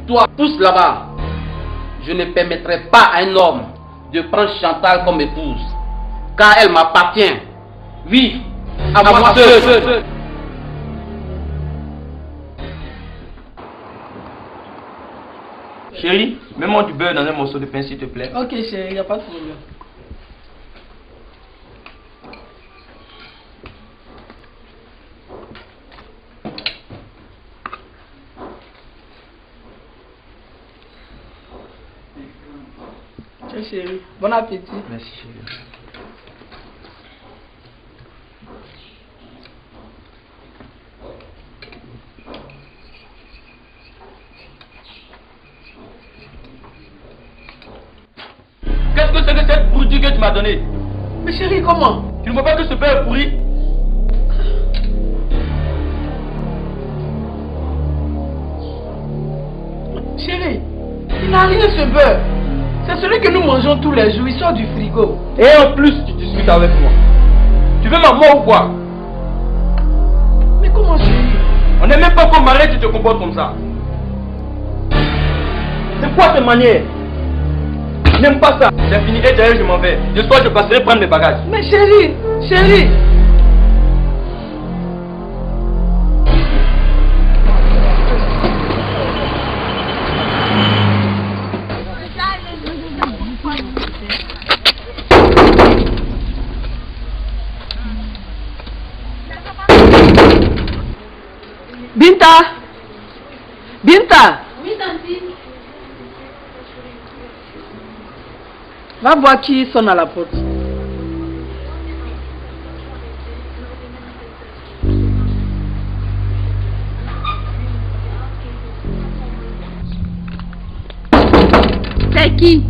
Toi, tous là-bas, je ne permettrai pas à un homme de prendre Chantal comme épouse, car elle m'appartient. Oui, à moi seul. Chérie, mets-moi du beurre dans un morceau de pain s'il te plaît. Ok chérie, y a pas de problème. Tiens chérie, bon appétit. Merci chérie. Qu'est-ce que c'est que cette pourriture que tu m'as donnée? Mais chérie, comment? Tu ne vois pas que ce beurre est pourri? Chérie, il n'a rien ce beurre. C'est celui que nous mangeons tous les jours, il sort du frigo. Et en plus, tu discutes avec moi. Tu veux ma mort ou quoi? Mais comment chérie? On n'est même pas comme marié, tu te comportes comme ça. C'est quoi cette manière? Je n'aime pas ça. C'est fini, et d'ailleurs je m'en vais. Ce soir je passerai prendre mes bagages. Mais chérie, chérie. Binta! Binta! Oui, tante. Va voir qui sonne à la porte. C'est qui?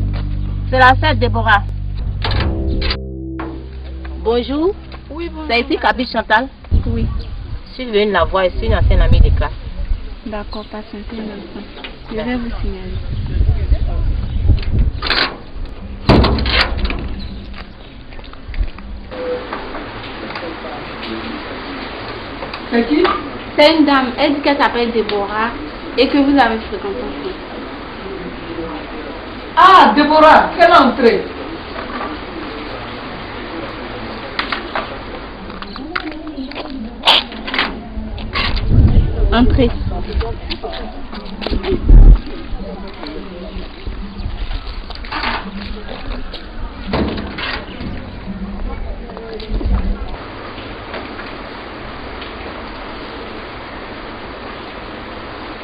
C'est la sœur Déborah. Bonjour. Oui, bonjour. C'est ici qu'habite Chantal? Oui. Si je viens de la voir, je suis une ancienne amie de classe. D'accord, patientez un instant. Je vais vous signaler. C'est qui? C'est une dame. Elle dit qu'elle s'appelle Déborah et que vous avez fréquenté ensemble. Ah, Déborah, quelle entrée? Entrez.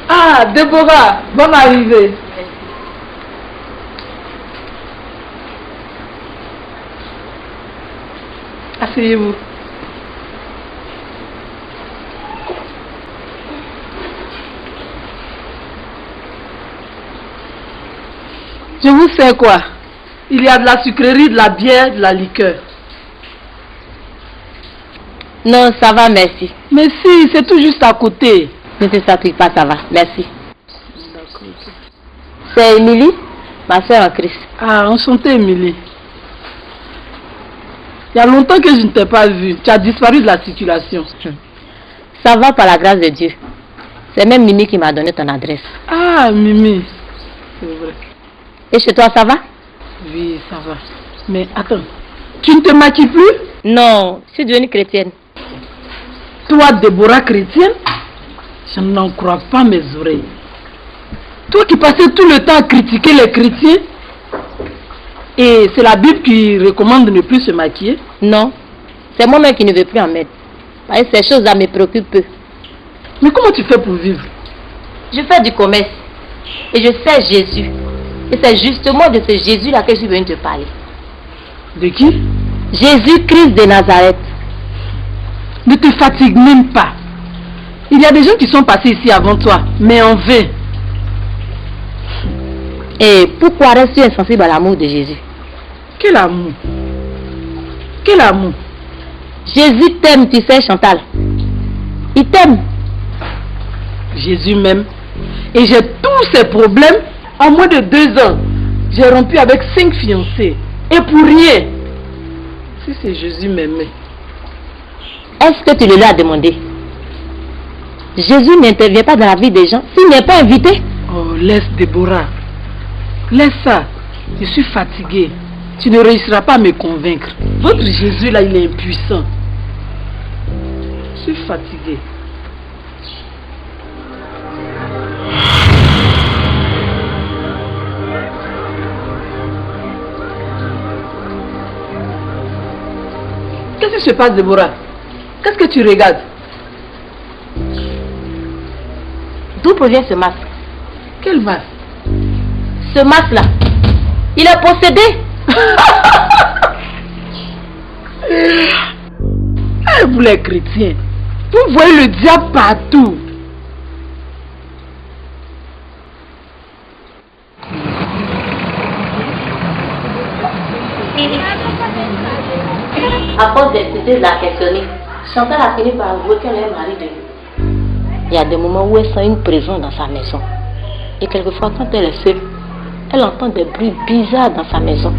Ah, Déborah, bonne arrivée. Asseyez-vous. Je vous sers quoi? Il y a de la sucrerie, de la bière, de la liqueur. Non, ça va, merci. Mais si, c'est tout juste à côté. Ne te sacrifie pas, ça va, merci. C'est Émilie, ma soeur en Christ. Ah, enchantée, Émilie. Il y a longtemps que je ne t'ai pas vue. Tu as disparu de la circulation. Ça va par la grâce de Dieu. C'est même Mimi qui m'a donné ton adresse. Ah, Mimi. C'est vrai. Et chez toi, ça va? Oui, ça va. Mais attends, tu ne te maquilles plus? Non, je suis devenue chrétienne. Toi, Déborah chrétienne? Je n'en crois pas mes oreilles. Toi qui passais tout le temps à critiquer les chrétiens, et c'est la Bible qui recommande de ne plus se maquiller? Non, c'est moi-même qui ne veux plus en mettre. Parce que ces choses-là me préoccupent peu. Mais comment tu fais pour vivre? Je fais du commerce et je sers Jésus. Et c'est justement de ce Jésus-là que je suis venue te parler. De qui? Jésus-Christ de Nazareth. Ne te fatigue même pas. Il y a des gens qui sont passés ici avant toi, mais en vain. Et pourquoi restes-tu insensible à l'amour de Jésus? Quel amour? Quel amour? Jésus t'aime, tu sais, Chantal. Il t'aime. Jésus m'aime. Et j'ai tous ces problèmes. En moins de 2 ans, j'ai rompu avec 5 fiancés. Et pour rien. Si c'est Jésus m'aimait. Est-ce que tu le lui as demandé? Jésus n'intervient pas dans la vie des gens s'il n'est pas invité. Oh, laisse Déborah. Laisse ça. Je suis fatiguée. Tu ne réussiras pas à me convaincre. Votre Jésus là, il est impuissant. Je suis fatiguée. Qu'est-ce qui se passe, Déborah? Qu'est-ce que tu regardes? D'où provient ce masque? Quel masque? Ce masque-là, il est possédé. Vous les chrétiens, vous voyez le diable partout. À force d'écouter de la questionner, Chantal a fini par avouer qu'elle est mariée de lui. Il y a des moments où elle sent une présence dans sa maison. Et quelquefois, quand elle est seule, elle entend des bruits bizarres dans sa maison.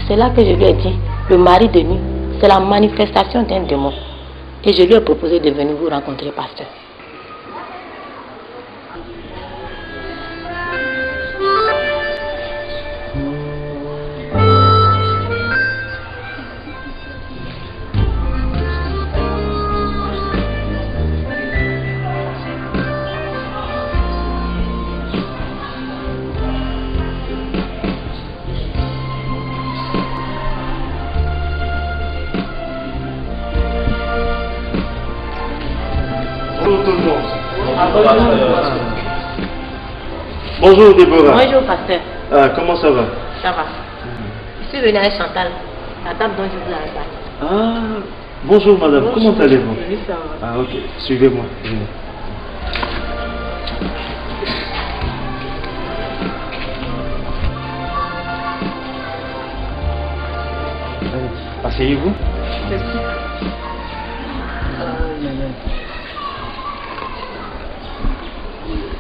C'est là que je lui ai dit, le mari de nuit, c'est la manifestation d'un démon. Et je lui ai proposé de venir vous rencontrer, pasteur. Bonjour tout le monde. Bonjour Déborah. Bonjour, pasteur. Comment ça va? Ça va. Je suis venue avec Chantal, la dame dont je vous avais parlé. Ah, bonjour madame, comment allez-vous? Ah ok, suivez-moi. Venez. Allez, asseyez-vous.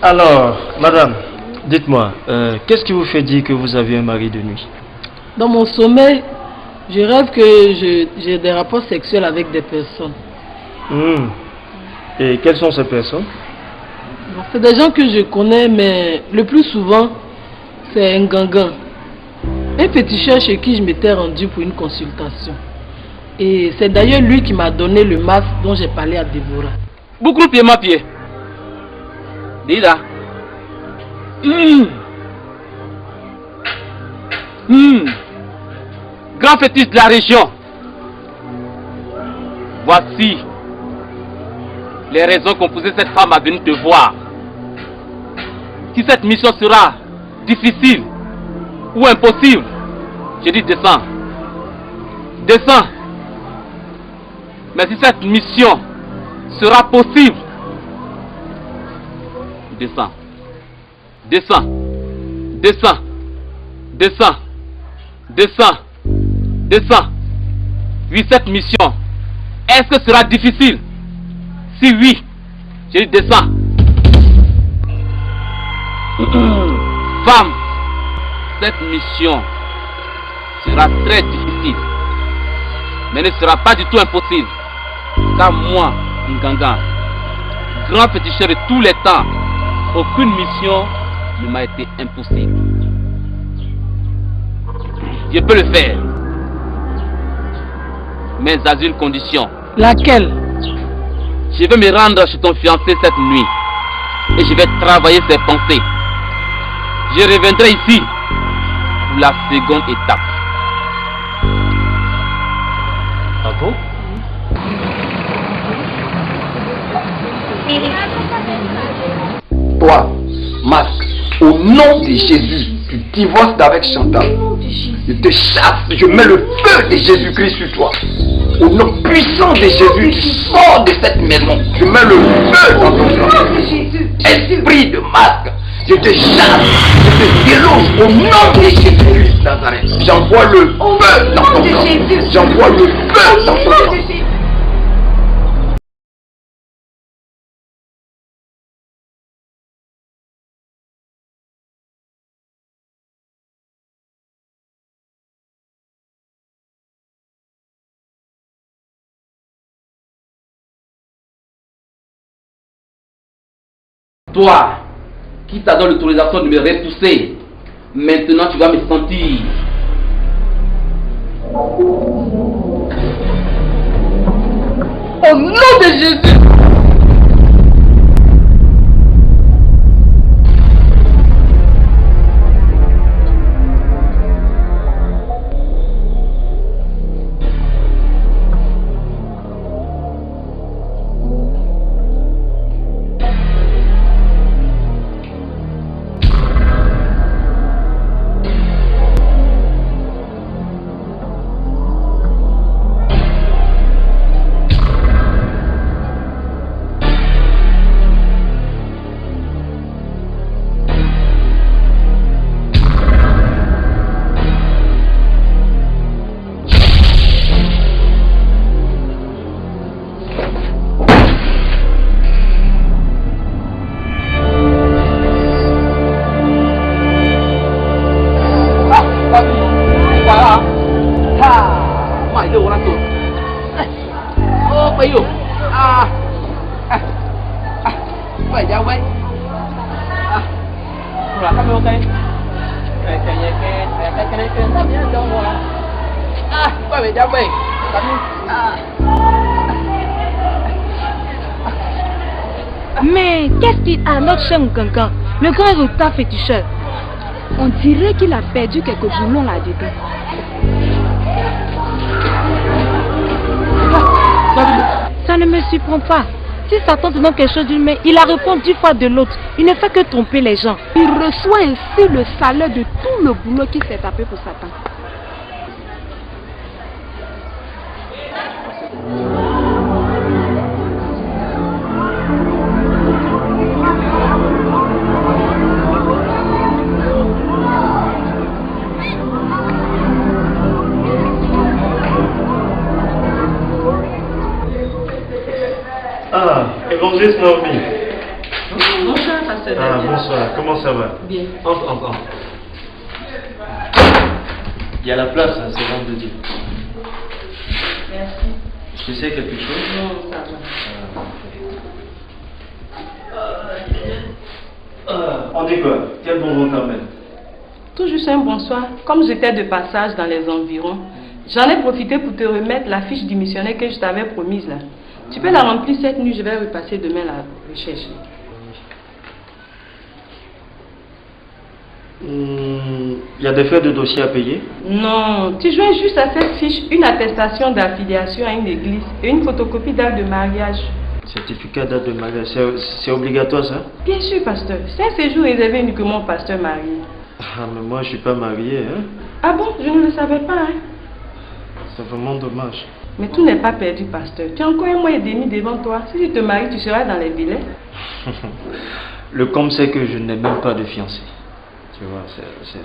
Alors, madame, dites-moi, qu'est-ce qui vous fait dire que vous avez un mari de nuit? Dans mon sommeil, je rêve que j'ai des rapports sexuels avec des personnes. Et quelles sont ces personnes? C'est des gens que je connais, mais le plus souvent, c'est un gangan. Un féticheur chez qui je m'étais rendu pour une consultation. Et c'est d'ailleurs lui qui m'a donné le masque dont j'ai parlé à Déborah. Beaucoup pied ma pied. Dis là. Grand fétiche de la région. Voici les raisons qu'ont poussé cette femme à venir te voir. Si cette mission sera difficile ou impossible, je dis descends. Descends. Mais si cette mission sera possible, descends. Descends. Descends. Descends. Descends. Descends. Oui, cette mission, est-ce que ce sera difficile? Si oui, je dis descends. Femme, cette mission sera très difficile, mais ne sera pas du tout impossible. Car moi, Nganga, grand féticheur de tous les temps, aucune mission ne m'a été impossible. Je peux le faire, mais à une condition. Laquelle? Je vais me rendre chez ton fiancé cette nuit et je vais travailler ses pensées. Je reviendrai ici pour la seconde étape. Ah bon? Toi, Marc, au nom de Jésus, tu divorces d'avec Chantal. Je te chasse, je mets le feu de Jésus-Christ sur toi. Au nom puissant de Jésus, tu sors de cette maison. Je mets le feu dans ton cœur. Esprit de Marc, je te chasse, je te déloge au nom de Jésus-Christ Nazareth. J'envoie le feu dans ton cœur. J'envoie le feu dans ton cœur. Toi, qui t'a donné l'autorisation de me repousser. Maintenant, tu vas me sentir. Au nom de Jésus. Mais qu'est-ce qu'il a, notre cher Ngangan, le grand résultat féticheur? On dirait qu'il a perdu quelques boulons là-dedans. Ça ne me surprend pas. Si Satan te donne quelque chose d'une main, il la répond 10 fois de l'autre. Il ne fait que tromper les gens. Il reçoit ainsi le salaire de tout le boulot qu'il s'est tapé pour Satan. Ah, évangéliste Naomi. Bonsoir, pasteur. Ah, bonsoir, comment ça va? Bien. Entre. Il y a la place, hein, c'est l'homme de Dieu. Merci. Je te sais quelque chose? Non, ça va. On dit quoi? Quel bonbon t'emmène? Tout juste un bonsoir. Comme j'étais de passage dans les environs, j'en ai profité pour te remettre la fiche du missionnaire que je t'avais promise là. Tu peux la remplir cette nuit, je vais repasser demain la rechercher. Il y a des frais de dossier à payer? Non, tu joins juste à cette fiche une attestation d'affiliation à une église et une photocopie d'acte de mariage. Certificat d'acte de mariage, c'est obligatoire ça? Bien sûr, pasteur. C'est un séjour réservé uniquement aux pasteurs mariés. Ah, mais moi je suis pas marié, hein? Ah bon, je ne le savais pas, hein? C'est vraiment dommage. Mais tout n'est pas perdu, pasteur. Tu as encore 1 mois et demi devant toi. Si tu te maries, tu seras dans les délais. Le comble, c'est que je n'ai même pas de fiancé. Tu vois,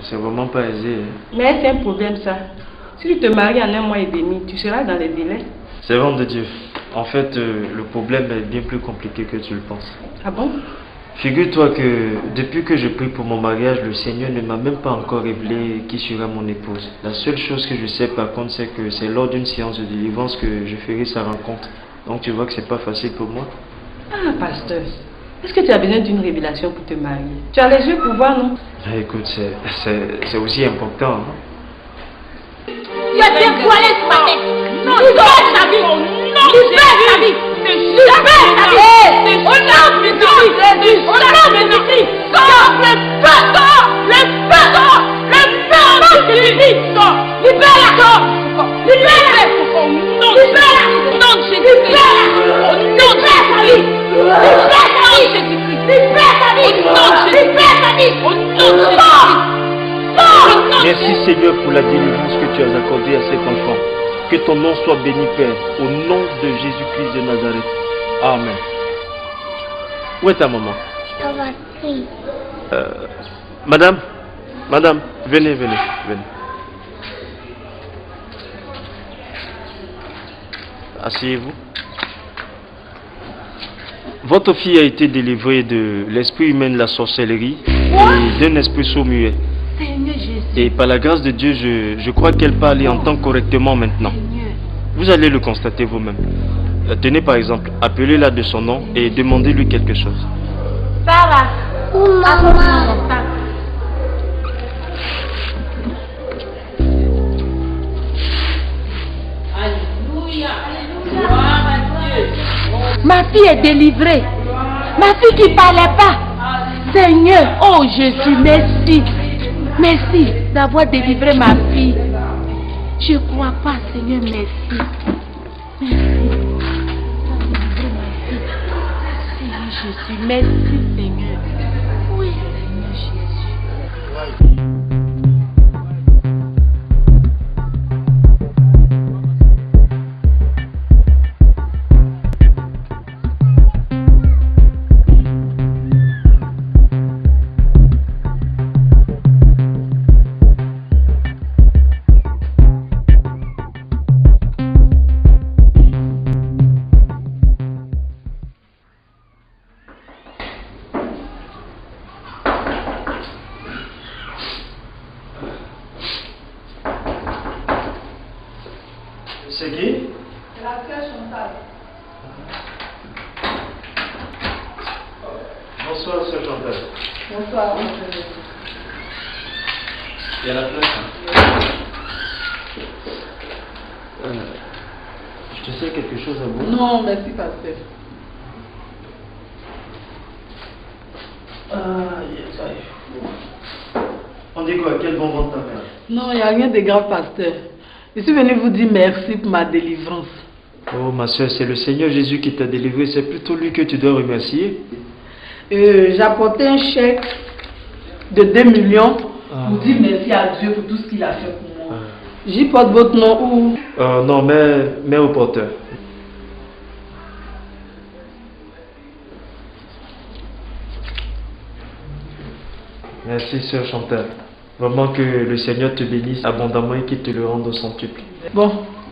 c'est vraiment pas aisé. Hein. Mais c'est un problème, ça. Si tu te maries en 1 mois et demi, tu seras dans les délais. C'est vraiment de Dieu. En fait, le problème est bien plus compliqué que tu le penses. Ah bon? Figure-toi que depuis que je prie pour mon mariage, le Seigneur ne m'a même pas encore révélé qui sera mon épouse. La seule chose que je sais par contre, c'est que c'est lors d'une séance de délivrance que je ferai sa rencontre. Donc tu vois que c'est pas facile pour moi. Ah, pasteur, est-ce que tu as besoin d'une révélation pour te marier? Tu as les yeux pour voir, non? Écoute, c'est aussi important. Hein? Tu as dévoilé ce matin. Non, libère ta vie. Libère ta vie. Libère ta vie. Au nom de Jésus. Au nom de Jésus. Sors le feu. Sors le feu. Sors le feu de Jésus. Sors. Libère-la. Libère-la. Au nom de Jésus. Libère-la. Au nom de Jésus. Libère ta vie. Libère ta vie. Au nom de Jésus. Libère ta vie. Au nom de Jésus. Merci Seigneur pour la délivrance que tu as accordée à cet enfant. Que ton nom soit béni, Père, au nom de Jésus-Christ de Nazareth. Amen. Où est ta maman? Madame, venez. Asseyez-vous. Votre fille a été délivrée de l'esprit humain de la sorcellerie et d'un esprit sourd-muet. Et par la grâce de Dieu, je crois qu'elle parle et entend correctement maintenant. Vous allez le constater vous-même. Tenez par exemple, appelez-la de son nom et demandez-lui quelque chose. Sarah, maman. Ma fille est délivrée. Ma fille qui ne parlait pas. Seigneur, oh Jésus, merci. Merci d'avoir délivré ma fille. Je ne crois pas, Seigneur, merci. Merci. Jésus, merci Seigneur. Oui, Seigneur Jésus. C'est qui? C'est la sœur Chantal. Bonsoir, sœur Chantal. Bonsoir. Il y a la place. Je te sais quelque chose à vous? Non, merci, pasteur. On dit quoi? Quel bon vent ta mère? Non, il n'y a rien de grave, pasteur. Je suis venu vous dire merci pour ma délivrance. Oh ma soeur, c'est le Seigneur Jésus qui t'a délivré, c'est plutôt lui que tu dois remercier. J'ai apporté un chèque de 2 millions pour dire merci à Dieu pour tout ce qu'il a fait pour moi. J'y porte votre nom ou... Non, mais au porteur. Merci sœur Chantal. Vraiment que le Seigneur te bénisse abondamment et qu'il te le rende au centuple. Bon,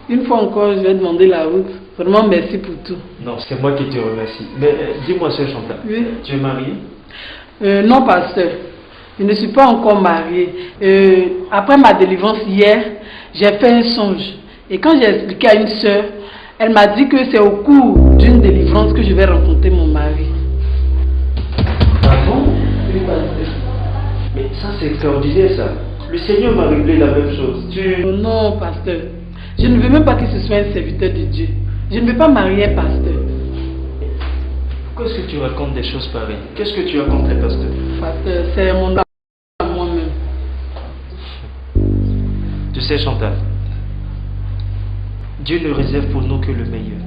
une fois encore, je vais demander la route. Vraiment, merci pour tout. Non, c'est moi qui te remercie. Mais dis-moi, sœur Chantal, oui. Tu es mariée? Non, pasteur. Je ne suis pas encore mariée. Après ma délivrance hier, j'ai fait un songe. Et quand j'ai expliqué à une sœur, elle m'a dit que c'est au cours d'une délivrance que je vais rencontrer mon mari. Ah bon? Oui, pasteur. Mais ça, c'est extraordinaire, ça. Le Seigneur m'a révélé la même chose. Non, pasteur. Je ne veux même pas que ce soit un serviteur de Dieu. Je ne veux pas marier un pasteur. Pourquoi est-ce que tu racontes des choses pareilles? Qu'est-ce que tu racontes, les pasteurs? Pasteur, c'est mon âme à moi-même. Tu sais, Chantal, Dieu ne réserve pour nous que le meilleur.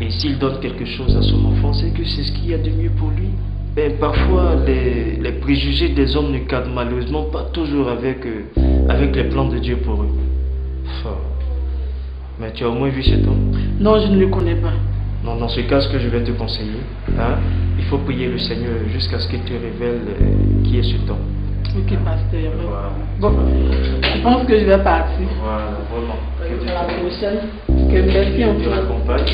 Et s'il donne quelque chose à son enfant, c'est que c'est ce qu'il y a de mieux pour lui. Mais parfois, les préjugés des hommes ne cadrent malheureusement pas toujours avec les plans de Dieu pour eux. Mais tu as au moins vu cet homme? Non, je ne le connais pas. Non, dans ce cas, ce que je vais te conseiller, il faut prier le Seigneur jusqu'à ce qu'il te révèle qui est cet homme. Ok, pasteur. Voilà. Bon, je pense que je vais partir. Voilà, vraiment. Que À la prochaine. Que merci Dieu te encore. raccompagne.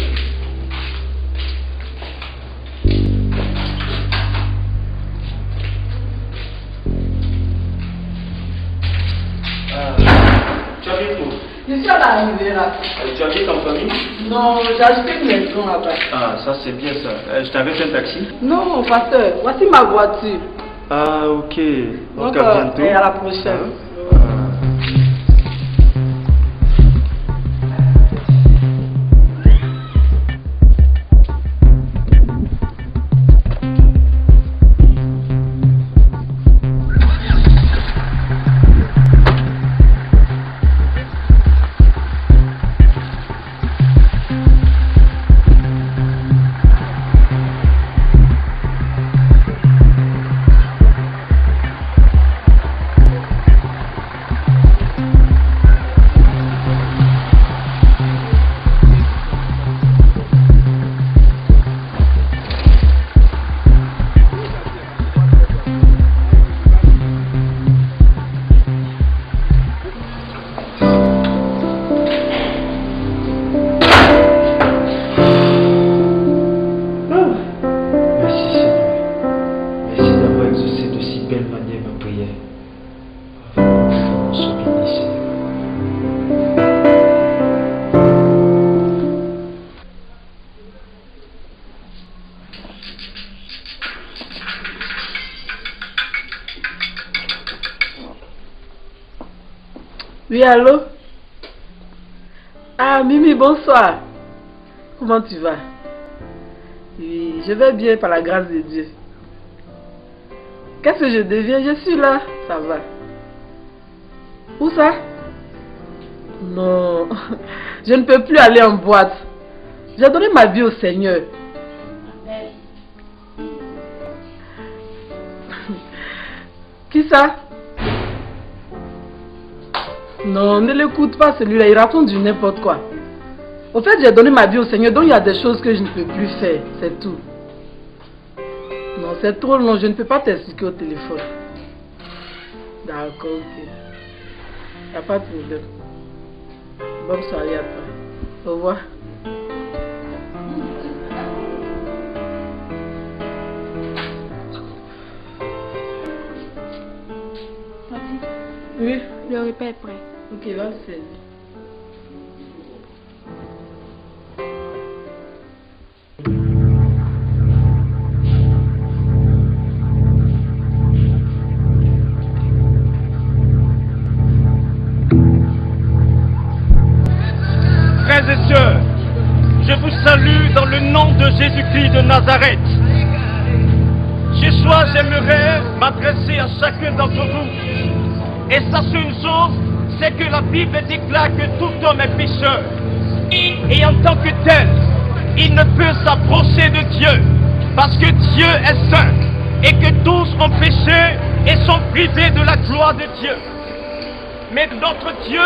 Tu habites où? Je suis à la Riviera. Tu habites en famille? Non, j'ai acheté une maison là-bas. Ah, ça c'est bien ça. Je t'avais fait un taxi? Non, pasteur, voici ma voiture. Ah, ok. Donc Donc, à bientôt. et à la prochaine. Oui, allô? Ah, Mimi, bonsoir. Comment tu vas? Oui, je vais bien par la grâce de Dieu. Qu'est-ce que je deviens? Je suis là, ça va. Où ça? Non, je ne peux plus aller en boîte. J'ai donné ma vie au Seigneur. Qui ça? Non, ne l'écoute pas celui-là, il raconte du n'importe quoi. Au fait, j'ai donné ma vie au Seigneur, donc il y a des choses que je ne peux plus faire, c'est tout. Non, c'est trop long, je ne peux pas t'expliquer au téléphone. D'accord, ok. Il n'y a pas de problème. Bonne soirée à toi. Au revoir. Oui. Le repas est prêt. Ok, va le faire. Frères et sœurs, je vous salue dans le nom de Jésus-Christ de Nazareth. Ce soir, j'aimerais m'adresser à chacun d'entre vous. Et sachez une chose, c'est que la Bible déclare que tout homme est pécheur. Et en tant que tel, il ne peut s'approcher de Dieu, parce que Dieu est saint, et que tous ont péché et sont privés de la gloire de Dieu. Mais notre Dieu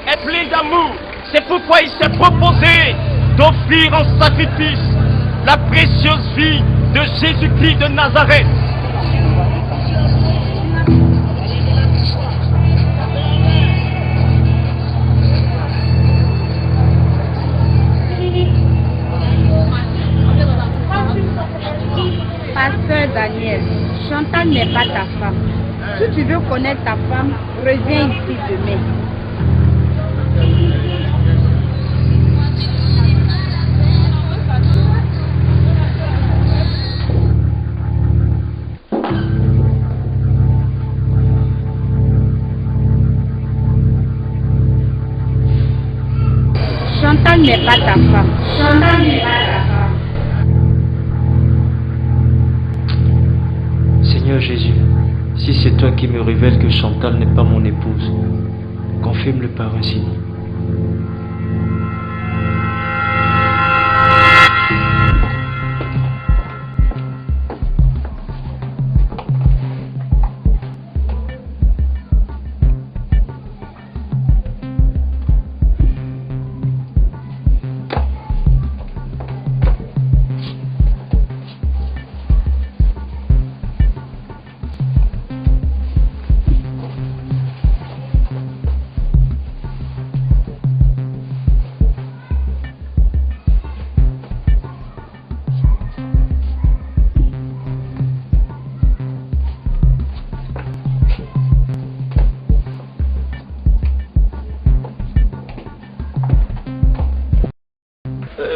est plein d'amour. C'est pourquoi il s'est proposé d'offrir en sacrifice la précieuse vie de Jésus-Christ de Nazareth. Pasteur Daniel, Chantal n'est pas ta femme. Si tu veux connaître ta femme, reviens ici demain. Chantal n'est pas ta femme. Chantal n'est pas ta femme. Seigneur Jésus, si c'est toi qui me révèles que Chantal n'est pas mon épouse, confirme-le par un signe.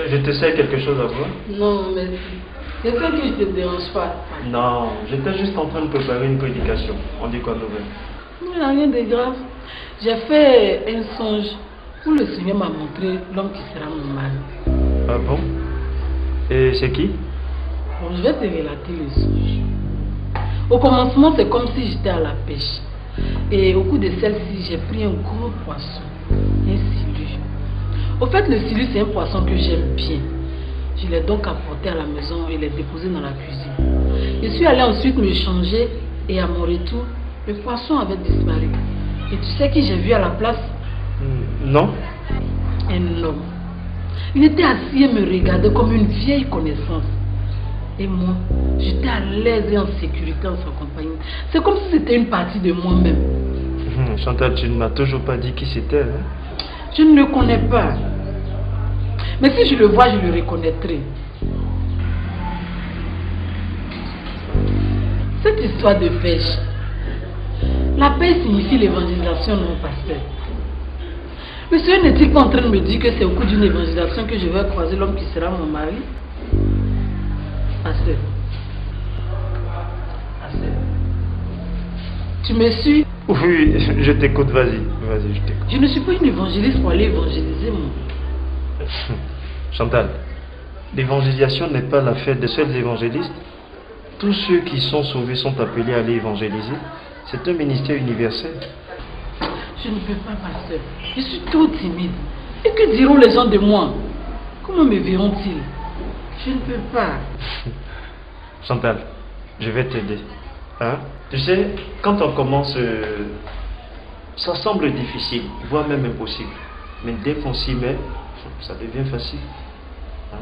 Je te sers quelque chose à boire? Non, merci. J'espère que je ne te dérange pas. Non, j'étais juste en train de préparer une prédication. On dit quoi de nouvelle? Il n'y a rien de grave. J'ai fait un songe où le Seigneur m'a montré l'homme qui sera mon mari. Ah bon? Et c'est qui? Bon, je vais te relater le songe. Au commencement, c'est comme si j'étais à la pêche. Et au cours de celle-ci, j'ai pris un gros poisson, un silu. Au fait, le silu, c'est un poisson que j'aime bien. Je l'ai donc apporté à la maison et l'ai déposé dans la cuisine. Je suis allée ensuite me changer et à mon retour, le poisson avait disparu. Et tu sais qui j'ai vu à la place? Non. Un homme. Il était assis et me regardait comme une vieille connaissance. Et moi, j'étais à l'aise et en sécurité en sa compagnie. C'est comme si c'était une partie de moi-même. Chantal, tu ne m'as toujours pas dit qui c'était, hein? Je ne le connais pas. Mais si je le vois, je le reconnaîtrai. Cette histoire de pêche. La pêche signifie l'évangélisation, non, pasteur? Le Seigneur n'est-il pas en train de me dire que c'est au cours d'une évangélisation que je vais croiser l'homme qui sera mon mari? Pasteur. Pasteur. Tu me suis? Oui, je t'écoute, vas-y, vas-y, je t'écoute. Je ne suis pas une évangéliste pour aller évangéliser, moi. Chantal, l'évangélisation n'est pas l'affaire des seuls évangélistes. Tous ceux qui sont sauvés sont appelés à aller évangéliser. C'est un ministère universel. Je ne peux pas, pasteur. Je suis trop timide. Et que diront les gens de moi? Comment me verront-ils? Je ne peux pas. Chantal, je vais t'aider. Hein? Tu sais, quand on commence, ça semble difficile, voire même impossible. Mais dès qu'on s'y met, ça devient facile. Hein?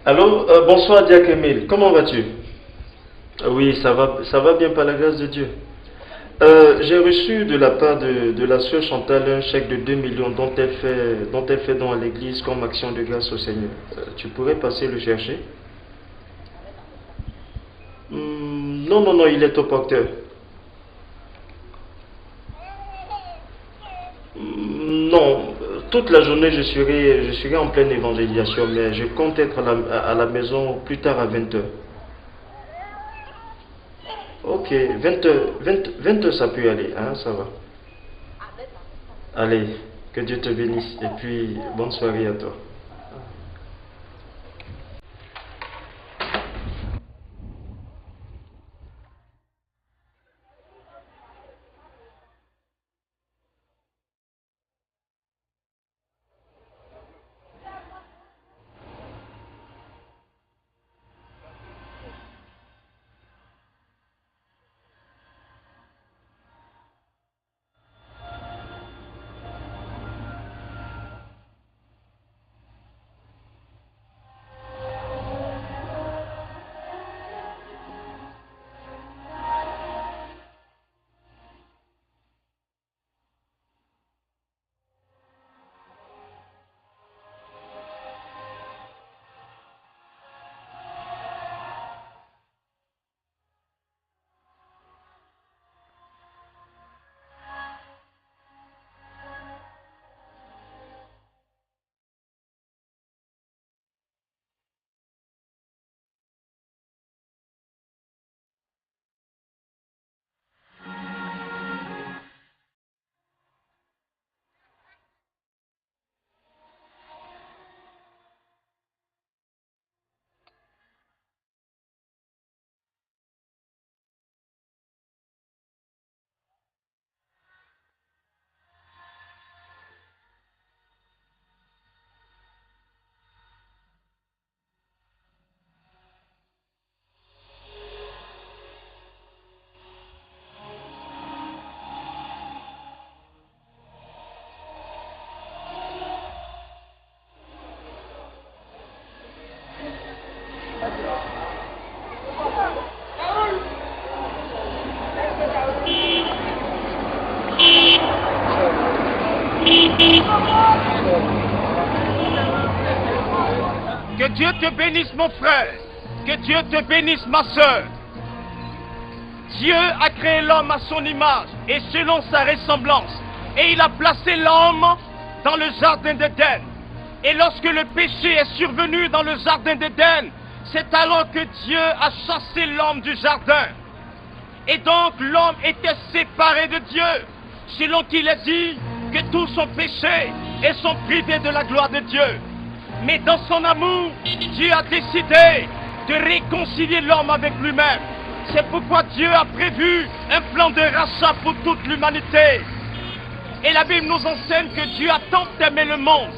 Allô, bonsoir Diacre Emile, comment vas-tu? Oui, ça va bien par la grâce de Dieu. J'ai reçu de la part de la sœur Chantal un chèque de 2 millions dont elle fait don à l'église comme action de grâce au Seigneur. Tu pourrais passer le chercher? Non, il est au porteur. Non, toute la journée je serai en pleine évangélisation, mais je compte être à la maison plus tard à 20h. Ok, 20h ça peut aller, hein, ça va. Allez, que Dieu te bénisse et puis bonne soirée à toi. Que Dieu te bénisse mon frère, que Dieu te bénisse ma soeur. Dieu a créé l'homme à son image et selon sa ressemblance. Et il a placé l'homme dans le jardin d'Éden. Et lorsque le péché est survenu dans le jardin d'Éden, c'est alors que Dieu a chassé l'homme du jardin. Et donc l'homme était séparé de Dieu, selon qu'il est dit que tous sont péchés et sont privés de la gloire de Dieu. Mais dans son amour, Dieu a décidé de réconcilier l'homme avec lui-même. C'est pourquoi Dieu a prévu un plan de rachat pour toute l'humanité. Et la Bible nous enseigne que Dieu a tant aimé le monde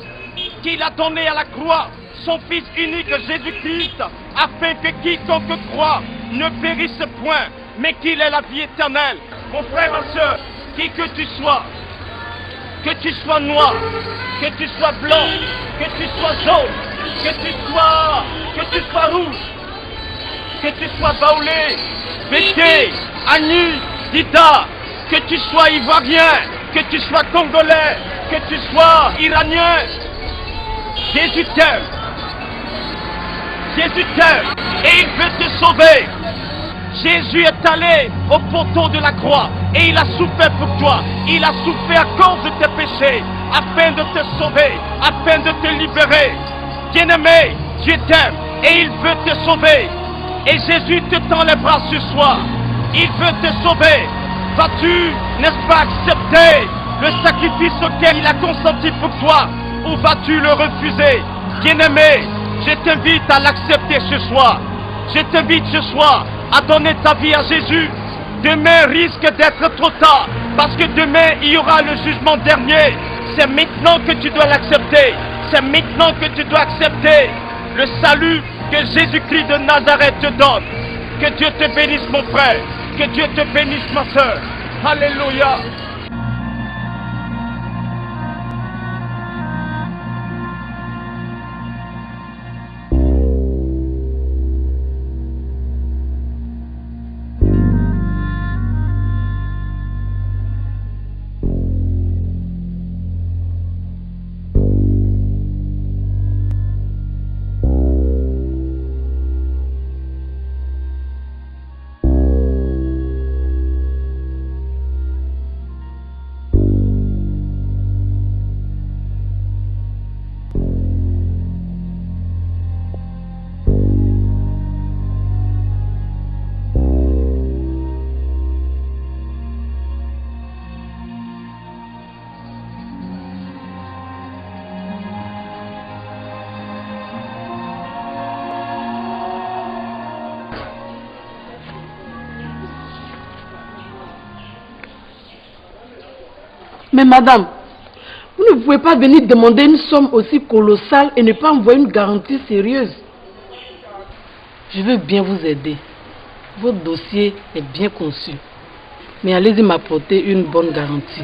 qu'il a donné à la croix son Fils unique Jésus-Christ, afin que quiconque croit ne périsse point, mais qu'il est la vie éternelle. Mon frère, ma soeur, qui que tu sois noir, que tu sois blanc, que tu sois jaune, que tu sois rouge, que tu sois baoulé, bété, Anu, Dida, que tu sois ivoirien, que tu sois congolais, que tu sois iranien, Jésus t'aime. Jésus t'aime et il veut te sauver. Jésus est allé au poteau de la croix et il a souffert pour toi. Il a souffert à cause de tes péchés, afin de te sauver, afin de te libérer. Bien-aimé, Dieu t'aime et il veut te sauver. Et Jésus te tend les bras ce soir. Il veut te sauver. Vas-tu, n'est-ce pas, accepter le sacrifice auquel il a consenti pour toi, ou vas-tu le refuser? Bien-aimé, je t'invite à l'accepter ce soir. Je t'invite ce soir à donner ta vie à Jésus. Demain risque d'être trop tard, parce que demain il y aura le jugement dernier. C'est maintenant que tu dois l'accepter. C'est maintenant que tu dois accepter le salut que Jésus-Christ de Nazareth te donne. Que Dieu te bénisse, mon frère. Que Dieu te bénisse, ma soeur. Alléluia. Mais madame, vous ne pouvez pas venir demander une somme aussi colossale et ne pas envoyer une garantie sérieuse. Je veux bien vous aider. Votre dossier est bien conçu. Mais allez-y m'apporter une bonne garantie.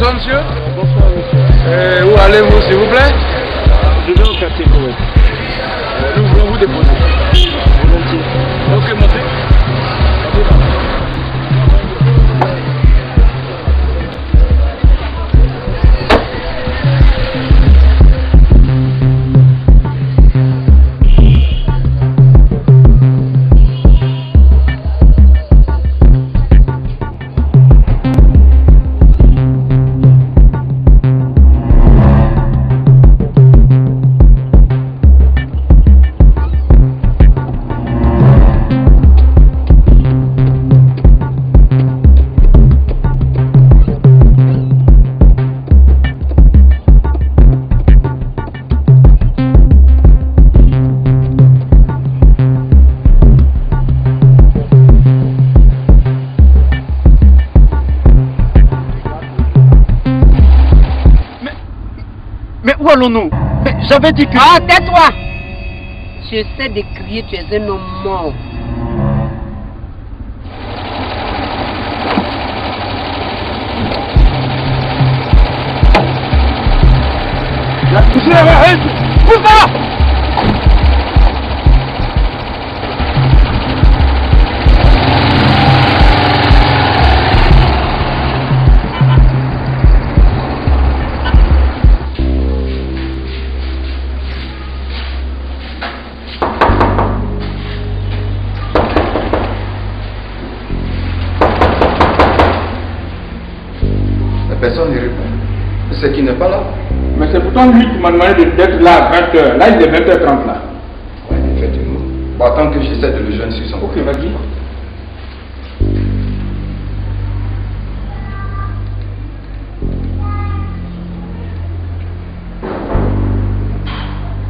Bonsoir monsieur. Bonsoir monsieur. Où allez-vous s'il vous plaît? Je vais au quartier Koweït. Nous voulons vous déposer. Volontiers. Ok, montez. Où allons-nous? J'avais dit que... Ah, tais-toi! Je sais de crier, tu es un homme mort. Où ça? Personne n'y répond. C'est qui n'est pas là. Mais c'est pourtant lui qui m'a demandé d'être là à 20h. Là, il est 20h30 là. Oui, effectivement. Bon, attends que j'essaie de le joindre sur son... Ok, vas-y.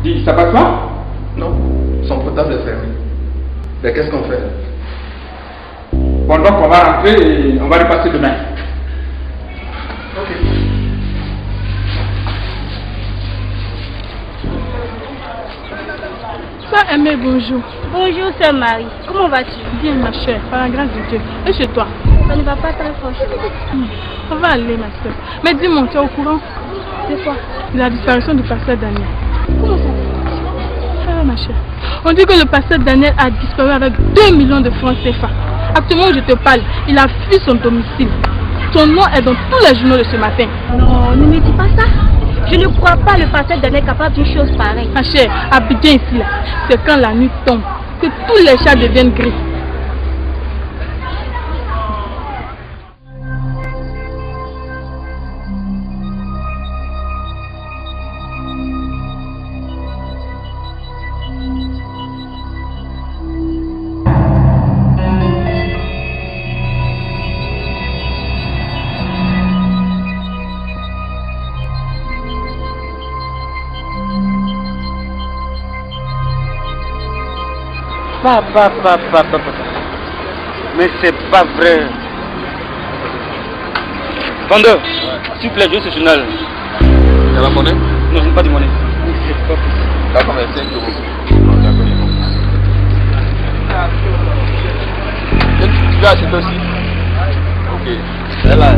Dis, ça passe pas? Non, son portable est fermé. Mais qu'est-ce qu'on fait? Bon, donc on va rentrer et on va repasser demain. Ok. Sois aimé, bonjour. Bonjour, sœur Marie. Comment vas-tu? Bien, ma chère, par la grâce de Dieu. Et chez toi? Ça ne va pas très franchement. On va aller, ma soeur. Mais dis-moi, tu es au courant? C'est quoi? De la disparition du pasteur Daniel. Comment ça? Ah, ma chère. On dit que le pasteur Daniel a disparu avec 2 millions de francs CFA. Actuellement où je te parle, il a fui son domicile. Son nom est dans tous les journaux de ce matin. Non, ne me dis pas ça. Je ne crois pas le pasteur Daniel capable d'une chose pareille. Ma chère, habite ici là. C'est quand la nuit tombe que tous les chats deviennent gris. Papa. Mais c'est pas vrai. Vendeur, s'il vous plaît, je ce journal. Il y a la monnaie? Non, je n'ai pas de monnaie. C'est pas possible. D'accord, mais 5 euros. Non, d'accord. Tu veux acheter aussi? Ok. C'est là.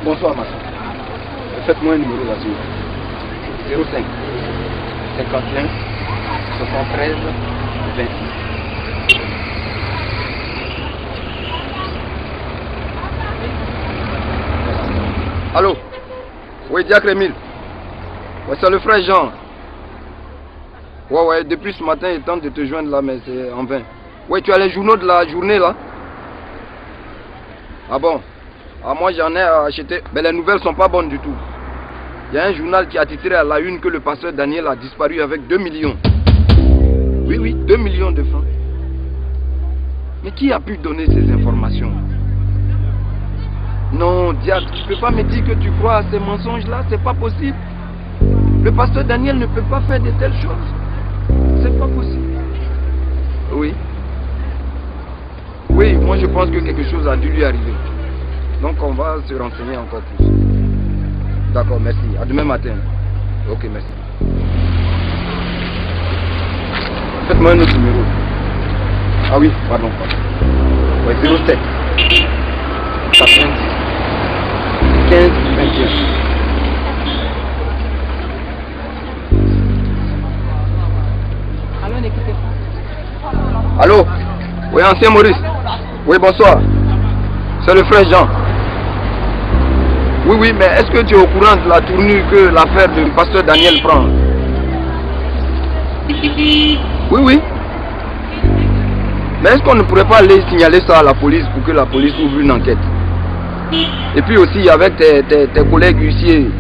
Bonsoir, ma soeur. Faites-moi un numéro là-dessus. 05 51 73 26. Allô? Oui, Diacre Emile. Ouais, c'est le frère Jean. Ouais, depuis ce matin, il tente de te joindre là, mais c'est en vain. Ouais, tu as les journaux de la journée là? Ah bon? Ah, moi j'en ai acheté, mais les nouvelles sont pas bonnes du tout. Il y a un journal qui a titré à la une que le pasteur Daniel a disparu avec 2 millions. Oui, 2 millions de francs. Mais qui a pu donner ces informations? Non, Diacre, tu ne peux pas me dire que tu crois à ces mensonges-là, c'est pas possible. Le pasteur Daniel ne peut pas faire de telles choses. C'est pas possible. Oui. Oui, moi je pense que quelque chose a dû lui arriver. Donc on va se renseigner encore plus. D'accord, merci. À demain matin. Ok, merci. Faites-moi un autre numéro. Ah oui, pardon. Ouais, 07 90 15 21. Allô, n'écoutez pas. Allô? Oui, ancien Maurice. Oui, bonsoir. C'est le frère Jean. Oui, mais est-ce que tu es au courant de la tournure que l'affaire du pasteur Daniel prend? Oui. Mais est-ce qu'on ne pourrait pas aller signaler ça à la police pour que la police ouvre une enquête? Et puis aussi, avec tes collègues huissiers,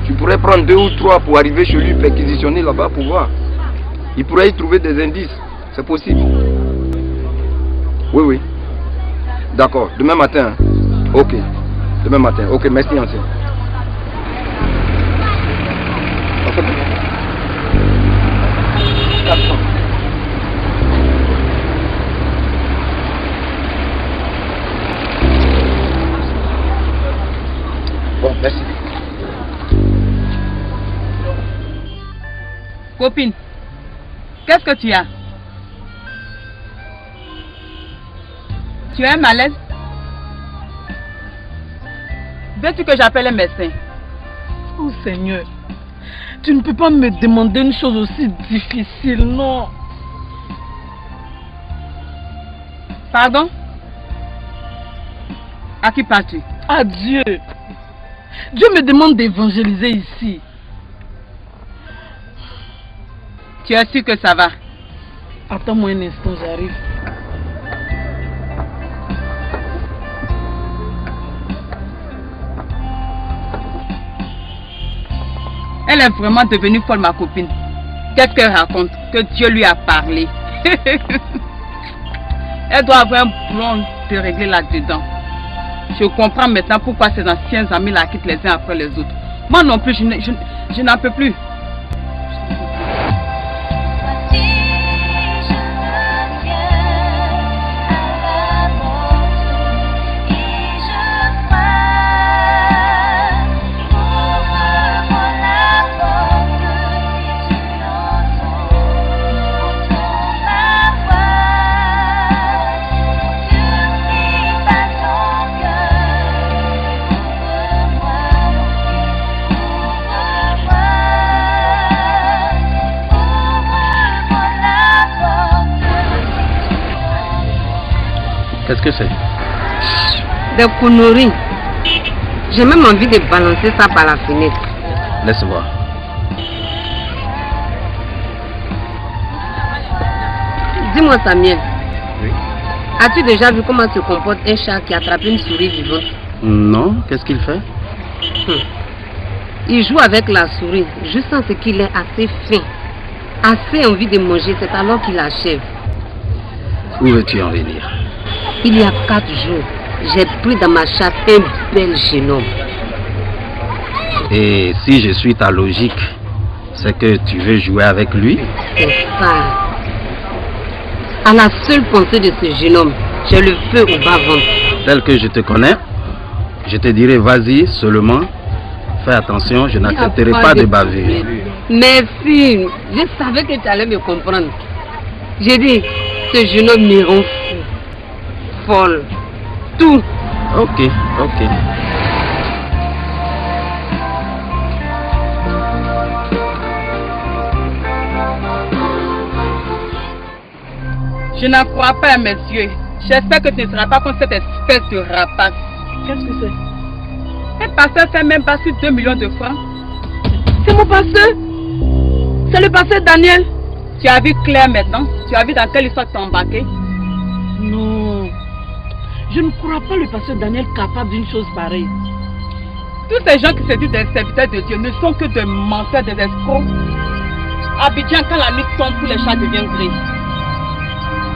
tu pourrais prendre 2 ou 3 pour arriver chez lui, perquisitionner là-bas pour voir. Il pourrait y trouver des indices. C'est possible. Oui. D'accord. Demain matin. Ok. Demain matin. Ok, merci ancien. Bon, merci. Copine, qu'est-ce que tu as? Tu as un malaise? Veux-tu que j'appelle un médecin? Oh Seigneur, tu ne peux pas me demander une chose aussi difficile, non? Pardon? À qui parles-tu? À Dieu. Dieu me demande d'évangéliser ici. Tu es sûr que ça va? Attends-moi un instant, j'arrive. Elle est vraiment devenue folle, ma copine. Qu'est-ce qu'elle raconte? Que Dieu lui a parlé. Elle doit avoir un boulot de régler là-dedans. Je comprends maintenant pourquoi ces anciens amis la quittent les uns après les autres. Moi non plus, je n'en peux plus. Qu'est-ce que c'est? Des conneries. J'ai même envie de balancer ça par la fenêtre. Laisse voir. Dis-moi Samuel. Oui. As-tu déjà vu comment se comporte un chat qui attrape une souris vivante? Non, qu'est-ce qu'il fait? Il joue avec la souris, juste en ce qu'il est assez fin, assez envie de manger, c'est alors qu'il achève. Où veux-tu en venir? Il y a 4 jours, j'ai pris dans ma chatte un bel jeune homme. Et si je suis ta logique, c'est que tu veux jouer avec lui? C'est ça. À la seule pensée de ce jeune homme, j'ai le feu au bas-ventre. Tel que je te connais, je te dirai vas-y seulement. Fais attention, je n'accepterai pas de bavure. Merci, je savais que tu allais me comprendre. J'ai dit, ce jeune homme me rend fou, folle, tout. Ok. Je n'en crois pas, monsieur. J'espère que tu ne seras pas comme cette espèce de rapace. Qu'est-ce que c'est? Un pasteur fait même pas sur 2 millions de francs. C'est mon pasteur. C'est le pasteur Daniel. Tu as vu clair maintenant? Tu as vu dans quelle histoire tu t'es embarqué? Non. Je ne crois pas le pasteur Daniel capable d'une chose pareille. Tous ces gens qui se disent des serviteurs de Dieu ne sont que des menteurs, des escrocs. Abidjan, quand la nuit tombe, tous les chats deviennent gris.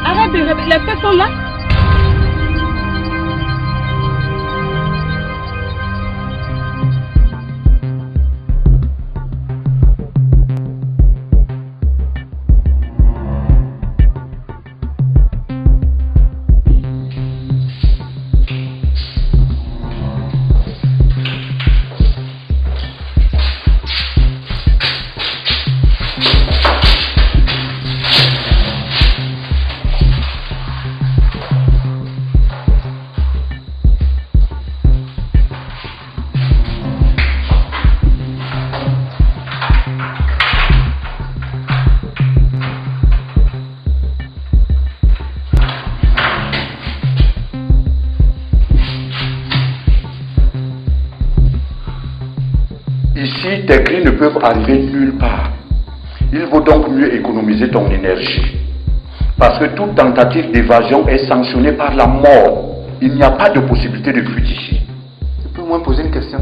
Arrête de rêver, les faits sont là. Ici, tes cris ne peuvent arriver nulle part. Il vaut donc mieux économiser ton énergie. Parce que toute tentative d'évasion est sanctionnée par la mort. Il n'y a pas de possibilité de fuite ici. Tu peux au moins poser une question?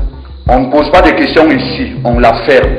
On ne pose pas de questions ici, on la ferme.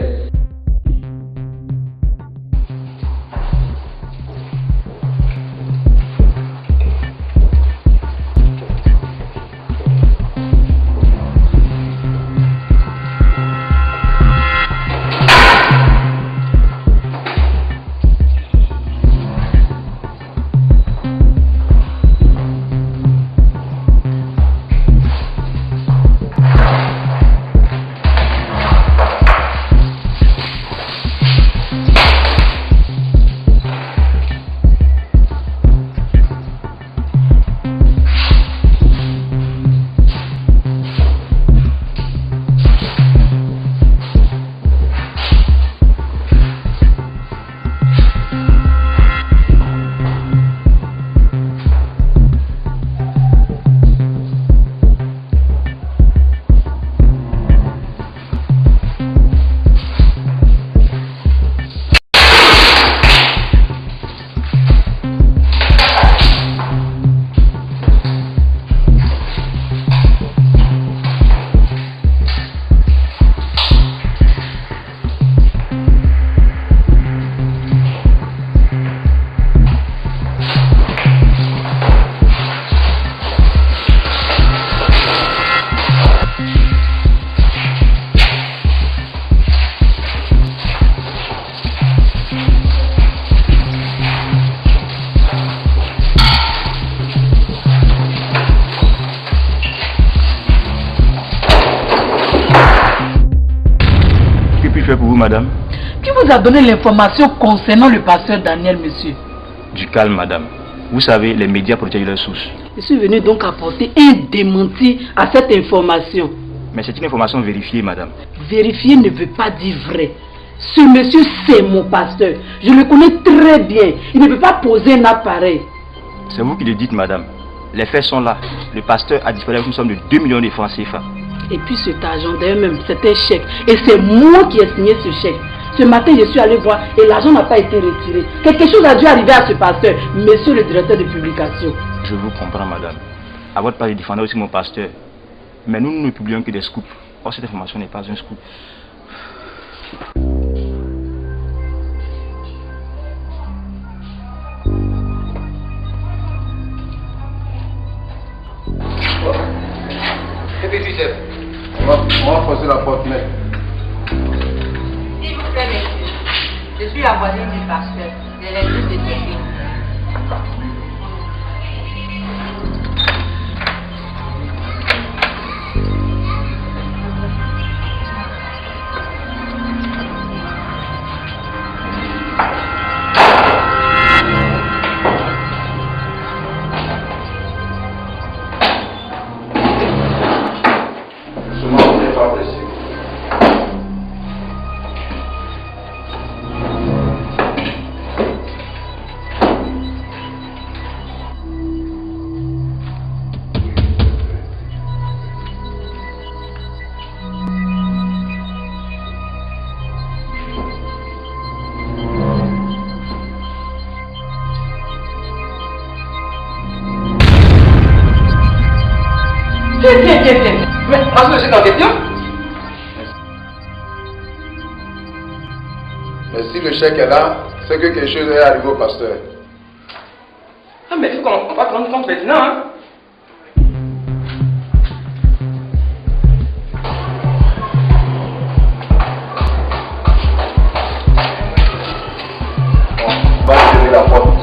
puis faire pour vous, madame? Qui vous a donné l'information concernant le pasteur Daniel, monsieur? Du calme, madame. Vous savez, les médias protègent leurs sources. Je suis venu donc apporter un démenti à cette information. Mais c'est une information vérifiée, madame. Vérifier ne veut pas dire vrai. Ce monsieur, c'est mon pasteur. Je le connais très bien. Il ne peut pas poser un appareil. C'est vous qui le dites, madame. Les faits sont là. Le pasteur a disparu avec une somme de 2 millions de francs CFA. Et puis cet argent, d'ailleurs même, c'est un chèque. Et c'est moi qui ai signé ce chèque. Ce matin, je suis allé voir et l'argent n'a pas été retiré. Quelque chose a dû arriver à ce pasteur, monsieur le directeur de publication. Je vous comprends, madame. À votre part, je défendais aussi mon pasteur. Mais nous ne publions que des scoops. Or, cette information n'est pas un scoop. On va forcer la porte, mais... S'il vous plaît, monsieur. Je suis la voisine du pasteur. C'est l'église de Théophile. Viens. Mais, parce que c'est en question. Mais si le chèque est là, c'est que quelque chose est arrivé au pasteur. Ah, mais il faut qu'on va prendre compte maintenant, hein. On va tirer la porte.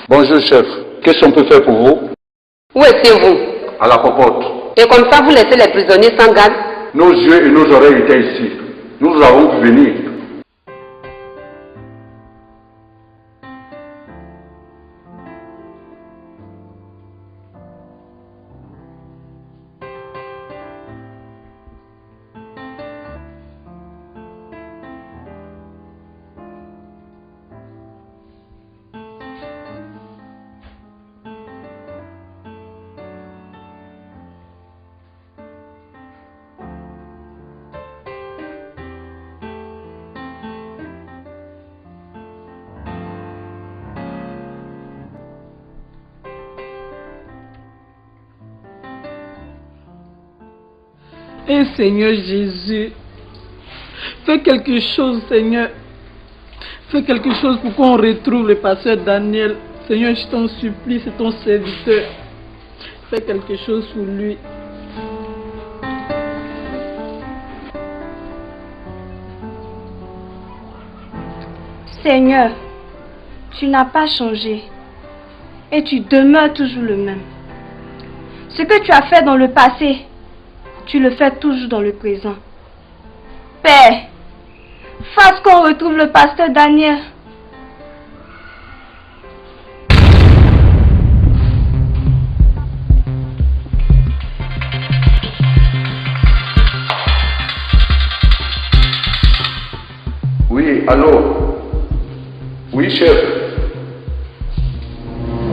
Bonjour chef, qu'est-ce qu'on peut faire pour vous? Où étiez-vous? À la popote. Et comme ça, vous laissez les prisonniers sans garde? Nos yeux et nos oreilles étaient ici. Nous avons pu venir. Et Seigneur Jésus, fais quelque chose, Seigneur. Fais quelque chose pour qu'on retrouve le pasteur Daniel. Seigneur, je t'en supplie, c'est ton serviteur. Fais quelque chose pour lui. Seigneur, tu n'as pas changé et tu demeures toujours le même. Ce que tu as fait dans le passé, tu le fais toujours dans le présent. Père, fasse qu'on retrouve le pasteur Daniel. chef.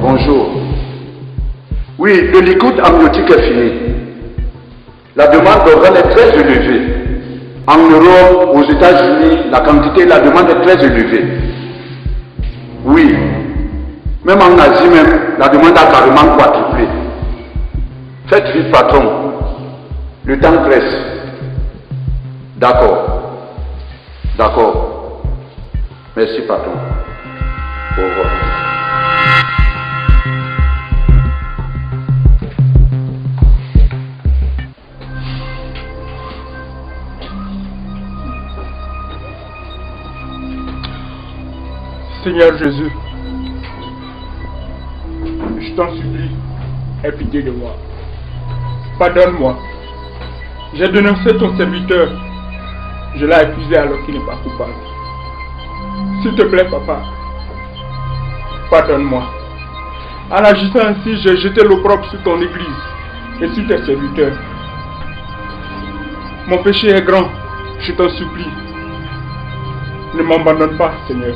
Bonjour. Oui, le liquide amniotique est fini. La demande d'organes est très élevée. En Europe, aux États-Unis, la quantité, la demande est très élevée. Oui. Même en Asie même, la demande a carrément quadruplé. Faites vite, patron. Le temps presse. D'accord. D'accord. Merci, patron. Au revoir. Seigneur Jésus, je t'en supplie, aie pitié de moi. Pardonne-moi. J'ai dénoncé ton serviteur. Je l'ai accusé alors qu'il n'est pas coupable. S'il te plaît, papa, pardonne-moi. En agissant ainsi, j'ai jeté l'opprobre sur ton église et sur tes serviteurs. Mon péché est grand, je t'en supplie. Ne m'abandonne pas, Seigneur.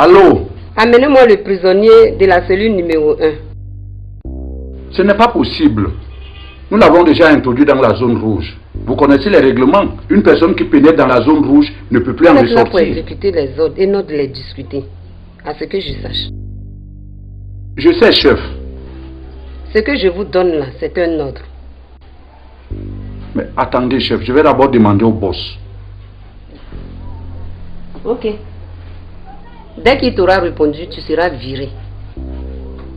Allô? Amenez-moi le prisonnier de la cellule numéro 1. Ce n'est pas possible. Nous l'avons déjà introduit dans la zone rouge. Vous connaissez les règlements. Une personne qui pénètre dans la zone rouge ne peut plus en ressortir. Là pour exécuter les ordres et non de les discuter. À ce que je sache. Je sais, chef. Ce que je vous donne là, c'est un ordre. Mais attendez, chef. Je vais d'abord demander au boss. Ok. Dès qu'il t'aura répondu, tu seras viré.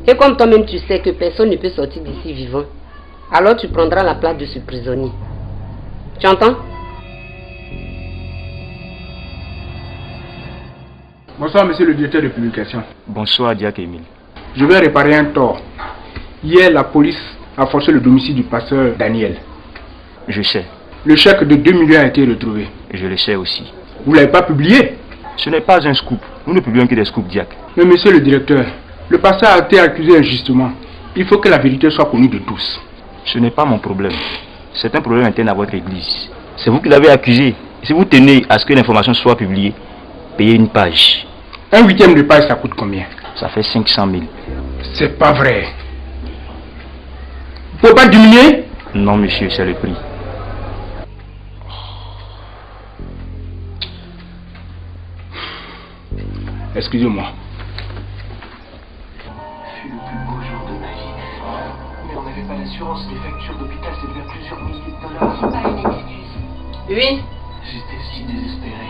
Et comme toi-même tu sais que personne ne peut sortir d'ici vivant, alors tu prendras la place de ce prisonnier. Tu entends? Bonsoir, monsieur le directeur de publication. Bonsoir, Diak Emile. Je vais réparer un tort. Hier, la police a forcé le domicile du pasteur Daniel. Je sais. Le chèque de 2 millions a été retrouvé. Je le sais aussi. Vous ne l'avez pas publié? Ce n'est pas un scoop. Nous ne publions que des scoops, Diak. Mais monsieur le directeur, le pasteur a été accusé injustement. Il faut que la vérité soit connue de tous. Ce n'est pas mon problème. C'est un problème interne à votre église. C'est vous qui l'avez accusé. Si vous tenez à ce que l'information soit publiée, payez une page. Un huitième de page, ça coûte combien? Ça fait 500 000. C'est pas vrai. Vous ne pouvez pas diminuer? Non, monsieur, c'est le prix. Excusez-moi. C'est le plus beau jour de ma vie. Mais on n'avait pas l'assurance. Les factures d'hôpital, c'est bien plusieurs milliers de dollars. C'est pas une excuse. Oui. J'étais si désespéré.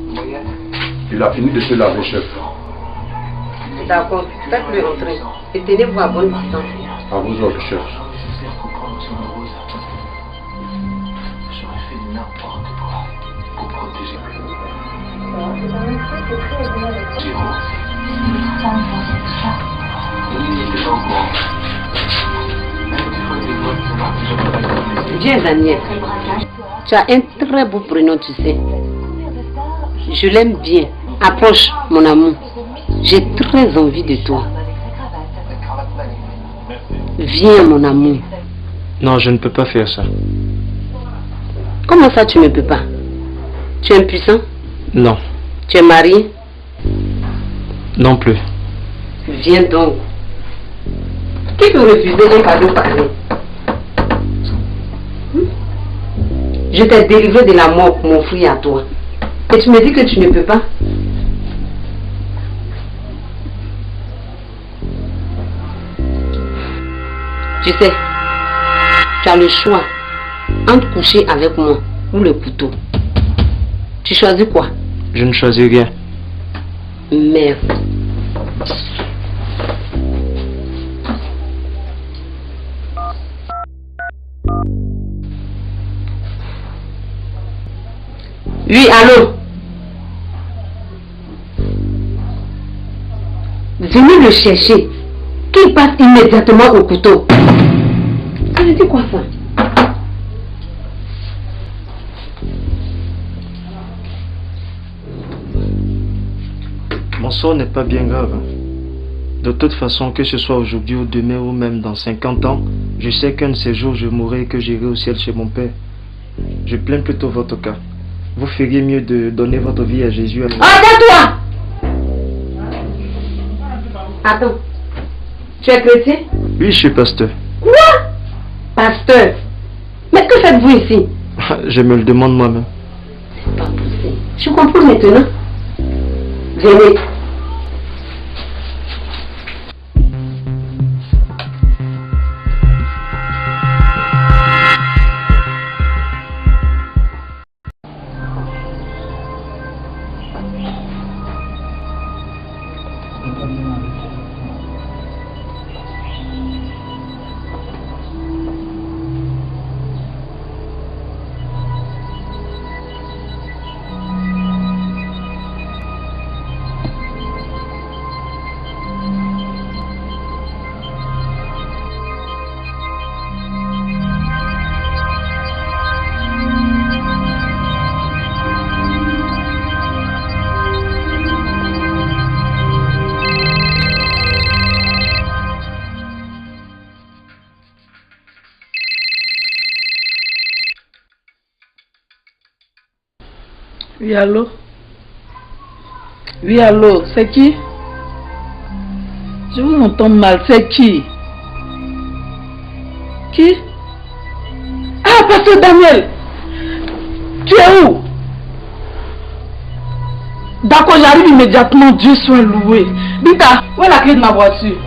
Regarde. Il a fini de se laver, chef. D'accord, faites-le entrer. Et tenez-vous à bonne distance. À vous autres, chef. J'aurais fait n'importe quoi pour protéger Jérôme. Il était pas au courant. Viens, Daniel. Tu as un très beau prénom, tu sais. Je l'aime bien. Approche, mon amour. J'ai très envie de toi. Viens, mon amour. Non, je ne peux pas faire ça. Comment ça, tu ne peux pas? Tu es impuissant? Non. Tu es marié? Non plus. Viens donc. Qui peut refuser un cadeau pareil? Je t'ai délivré de la mort pour m'offrir à toi. Et tu me dis que tu ne peux pas? Tu sais, tu as le choix entre coucher avec moi ou le couteau. Tu choisis quoi? Je ne choisis rien. Merde. Oui, allô? Venez le chercher. Qu'il passe immédiatement au couteau. Ça veut dire quoi ça? Mon sort n'est pas bien grave. De toute façon, que ce soit aujourd'hui ou demain ou même dans 50 ans, je sais qu'un de ces jours je mourrai et que j'irai au ciel chez mon Père. Je plains plutôt votre cas. Vous feriez mieux de donner votre vie à Jésus. Attends-toi! Attends. Tu es chrétien? Oui, je suis pasteur. Quoi? Pasteur? Mais que faites-vous ici? Je me le demande moi-même. C'est pas possible. Je comprends maintenant. Venez. Oui, allô? Oui, allô, c'est qui? Je vous entends mal, c'est qui? Qui? Ah, Pasteur Daniel! Tu es où? D'accord, j'arrive immédiatement, Dieu soit loué. Bita, où est la clé de ma voiture?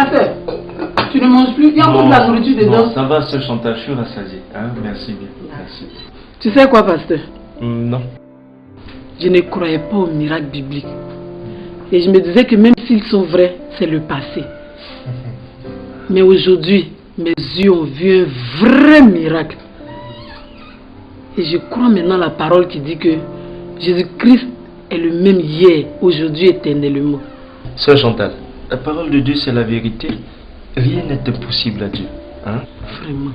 Pasteur, tu ne manges plus? Il y a encore de la nourriture dedans. Non, ça va, sœur Chantal, je suis rassasié. Hein? Merci bien. Merci. Tu sais quoi, pasteur? Non. Je ne croyais pas aux miracles bibliques. Et je me disais que même s'ils sont vrais, c'est le passé. Mais aujourd'hui, mes yeux ont vu un vrai miracle. Et je crois maintenant la parole qui dit que Jésus-Christ est le même hier, aujourd'hui, éternellement. Sœur Chantal, la parole de Dieu c'est la vérité. Rien n'est impossible à Dieu. Hein? Vraiment.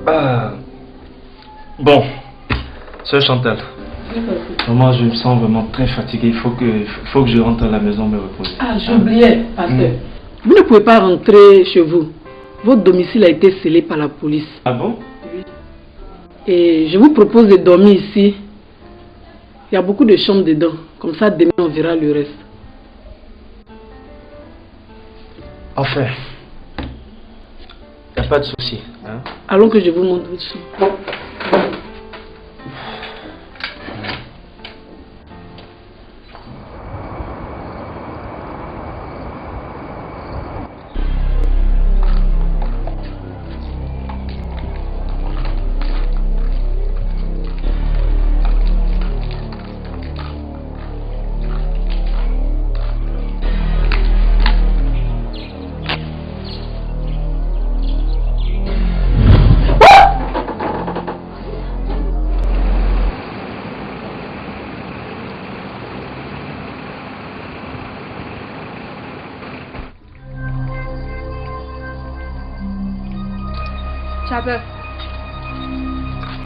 Ah. Bon, sœur Chantal, moi je me sens vraiment très fatigué. Il faut que je rentre à la maison me reposer. Ah, j'oubliais, pasteur. Vous ne pouvez pas rentrer chez vous. Votre domicile a été scellé par la police. Ah bon? Oui. Et je vous propose de dormir ici. Il y a beaucoup de chambres dedans. Comme ça, demain, on verra le reste. Enfin, il n'y a pas de souci. Hein? Allons que je vous montre votre chambre.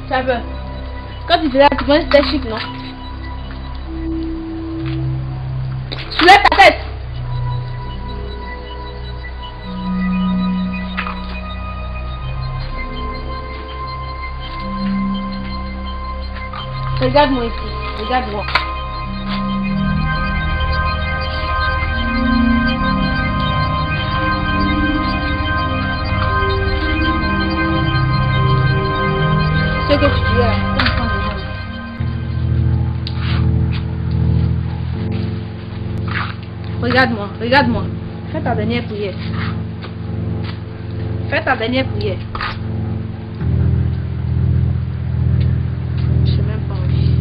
Chabert. Quand tu faisais la tournée, c'était chic, non? Soulève ta tête. Regarde-moi ici. Regarde-moi. Ce que tu dis là, regarde-moi, regarde-moi. Fais ta dernière prière. Fais ta dernière prière. Je n'ai même pas envie.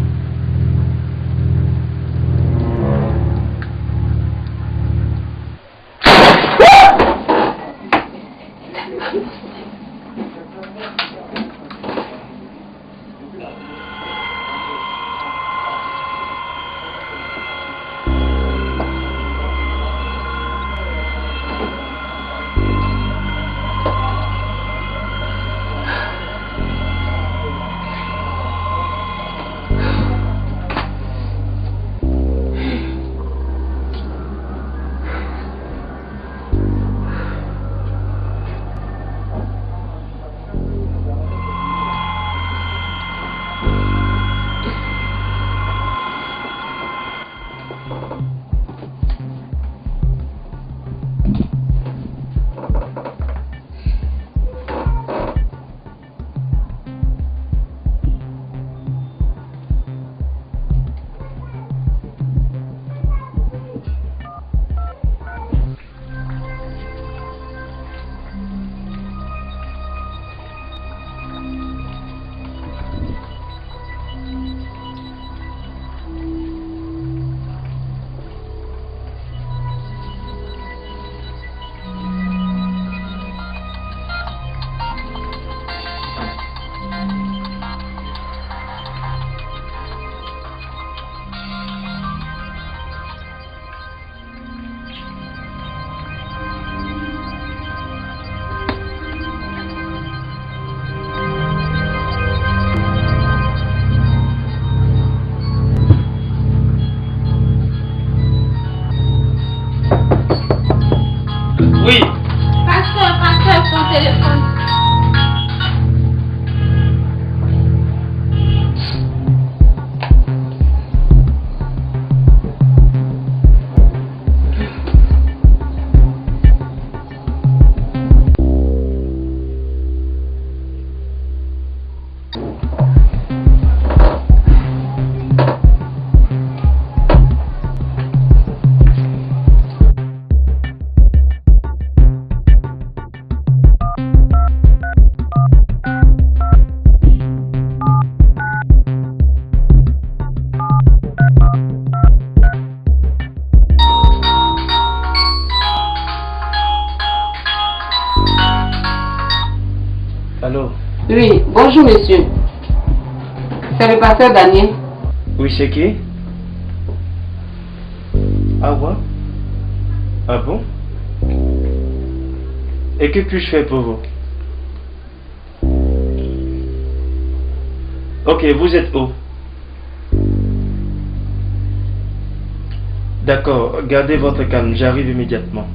Oui. Pasteur, ton téléphone. Oui, bonjour monsieur. C'est le pasteur Daniel. Oui, c'est qui? Ah ouais? Ah bon? Et que puis-je faire pour vous? Ok, vous êtes où? D'accord, gardez votre calme, j'arrive immédiatement.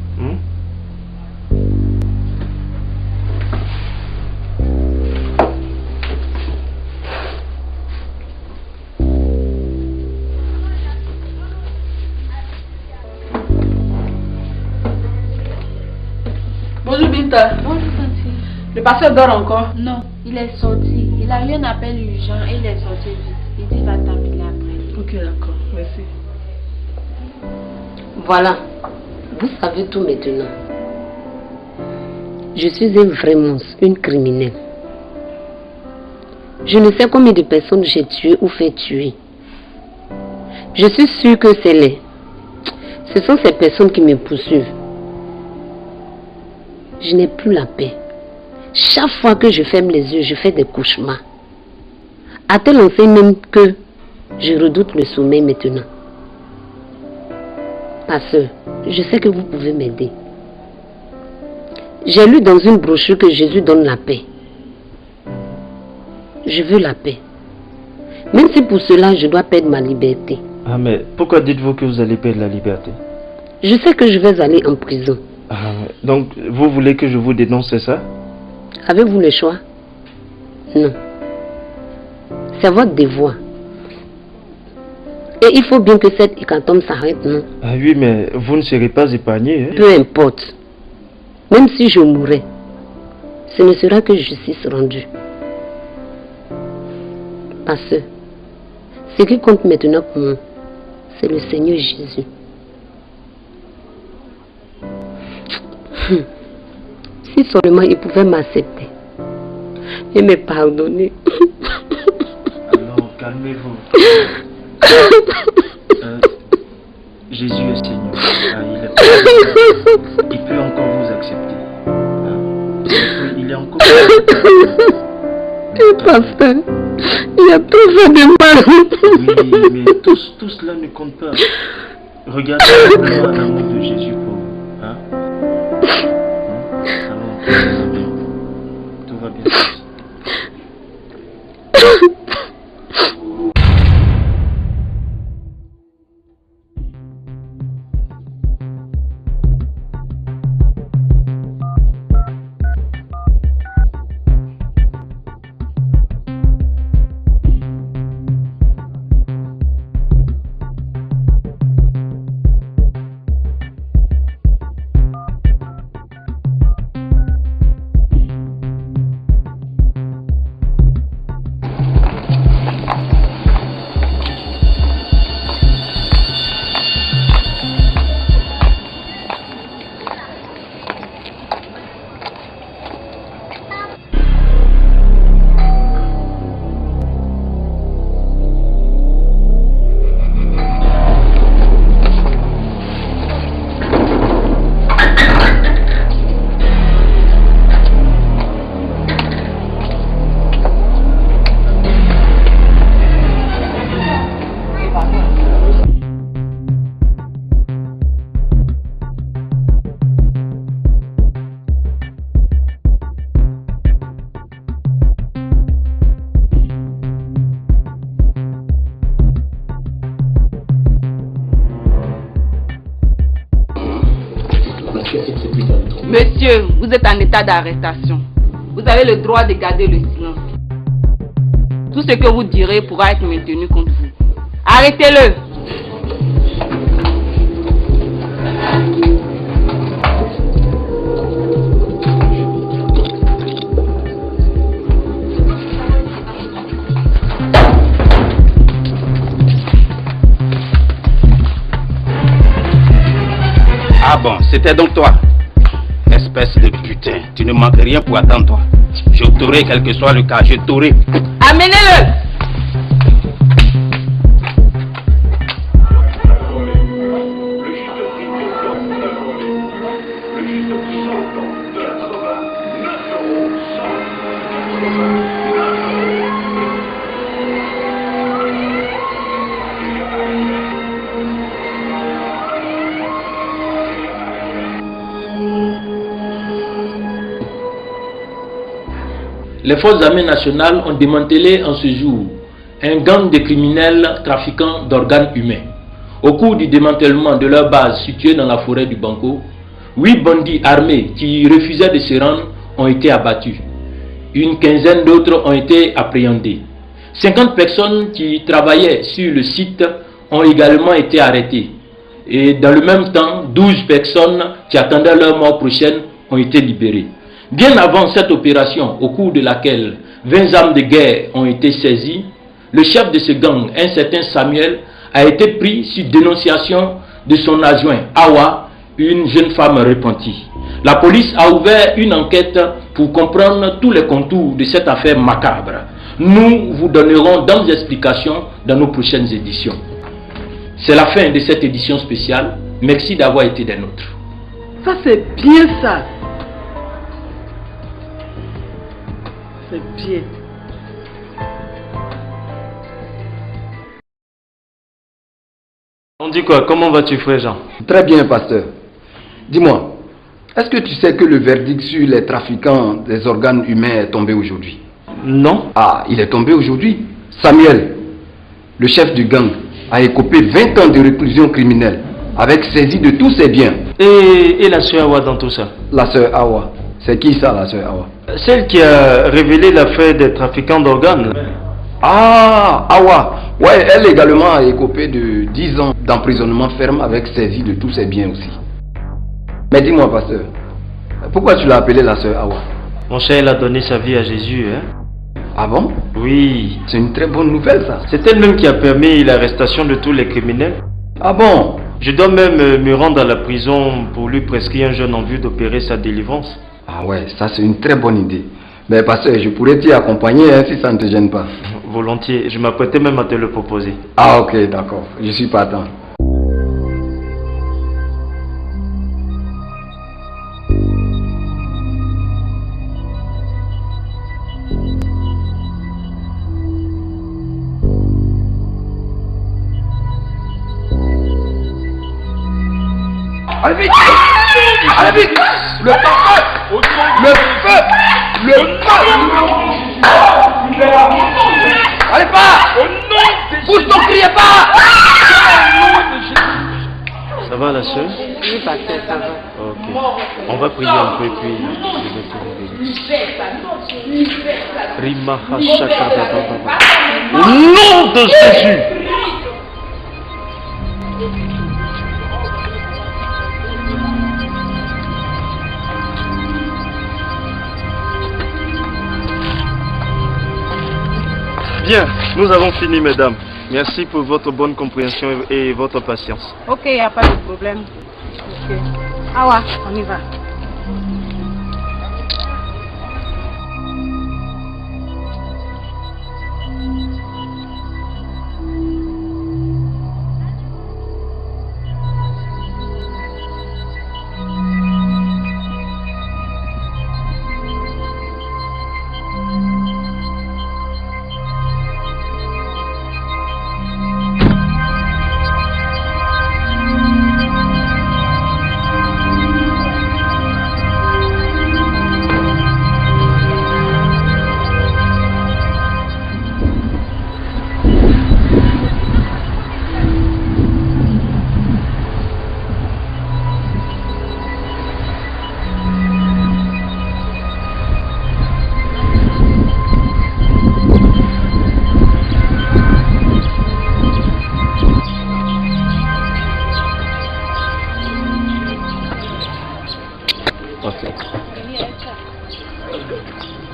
Bonjour Binta. Bonjour Tanti. Le pasteur dort encore? Non, il est sorti. Il a eu un appel urgent et il est sorti vite. Il dit qu'il va t'appeler après. Ok, d'accord. Merci. Voilà, vous savez tout maintenant. Je suis un vrai monstre, une criminelle. Je ne sais combien de personnes j'ai tué ou fait tuer. Je suis sûre que ce sont ces personnes qui me poursuivent. Je n'ai plus la paix. Chaque fois que je ferme les yeux, je fais des cauchemars. À tel enseigne même que je redoute le sommeil maintenant. Pasteur, je sais que vous pouvez m'aider. J'ai lu dans une brochure que Jésus donne la paix. Je veux la paix. Même si pour cela, je dois perdre ma liberté. Ah mais pourquoi dites-vous que vous allez perdre la liberté? Je sais que je vais aller en prison. Ah, donc vous voulez que je vous dénonce, c'est ça? Avez-vous le choix? Non. C'est votre devoir. Et il faut bien que cette hécatombe s'arrête, non? Ah oui, mais vous ne serez pas épargné. Hein? Peu importe. Même si je mourrais, ce ne sera que justice rendue. Parce que ce qui compte maintenant pour moi, c'est le Seigneur Jésus. Si seulement il pouvait m'accepter et me pardonner. Alors, calmez-vous. Jésus est Seigneur. Il peut encore vous accepter. Il est encore... Pasteur, il y a trop fait de mal. Oui, mais tout cela ne compte pas. Regardez l'amour de Jésus pour vous. Hein? Alors, tout va bien. Monsieur, vous êtes en état d'arrestation. Vous avez le droit de garder le silence. Tout ce que vous direz pourra être maintenu contre vous. Arrêtez-le! Ah bon, c'était donc toi. Espèce de putain, tu ne manques rien pour attendre toi. Je t'aurai quel que soit le cas, je t'aurai. Amenez-le! Le les forces armées nationales ont démantelé en ce jour un gang de criminels trafiquants d'organes humains. Au cours du démantèlement de leur base située dans la forêt du Banco, 8 bandits armés qui refusaient de se rendre ont été abattus. Une quinzaine d'autres ont été appréhendés. 50 personnes qui travaillaient sur le site ont également été arrêtées. Et dans le même temps, 12 personnes qui attendaient leur mort prochaine ont été libérées. Bien avant cette opération, au cours de laquelle 20 armes de guerre ont été saisies, le chef de ce gang, un certain Samuel, a été pris sur dénonciation de son adjoint, Awa, une jeune femme repentie. La police a ouvert une enquête pour comprendre tous les contours de cette affaire macabre. Nous vous donnerons d'autres explications dans nos prochaines éditions. C'est la fin de cette édition spéciale. Merci d'avoir été des nôtres. Ça c'est bien ça. C'est bien. On dit quoi? Comment vas-tu, frère Jean? Très bien, pasteur. Dis-moi, est-ce que tu sais que le verdict sur les trafiquants des organes humains est tombé aujourd'hui? Non. Ah, il est tombé aujourd'hui. Samuel, le chef du gang, a écopé 20 ans de réclusion criminelle avec saisie de tous ses biens. Et la sœur Awa dans tout ça? La sœur Awa. C'est qui ça, la sœur Awa? Celle qui a révélé l'affaire des trafiquants d'organes. Ah, Awa. Ouais, elle également a écopé de 10 ans d'emprisonnement ferme avec saisie de tous ses biens aussi. Mais dis-moi, pasteur, pourquoi tu l'as appelée la sœur Awa? Mon cher, elle a donné sa vie à Jésus, hein? Ah bon? Oui. C'est une très bonne nouvelle, ça. C'est elle-même qui a permis l'arrestation de tous les criminels. Ah bon? Je dois même me rendre à la prison pour lui prescrire un jeûne en vue d'opérer sa délivrance. Ah ouais, ça c'est une très bonne idée. Mais pasteur, je pourrais t'y accompagner hein, si ça ne te gêne pas. Volontiers, je m'apprêtais même à te le proposer. Ah ok, d'accord, je suis partant. Allez vite! Allez vite! Le feu! Le feu! Le feu! Allez pas! Bouge ton criez pas! Ça va la soeur? Oui, pasteur, ça va. Ok. On va prier un peu puis je vais te Rima au nom de Jésus! Bien, nous avons fini, mesdames. Merci pour votre bonne compréhension et votre patience. Ok, il n'y a pas de problème. Ok. Awa, on y va.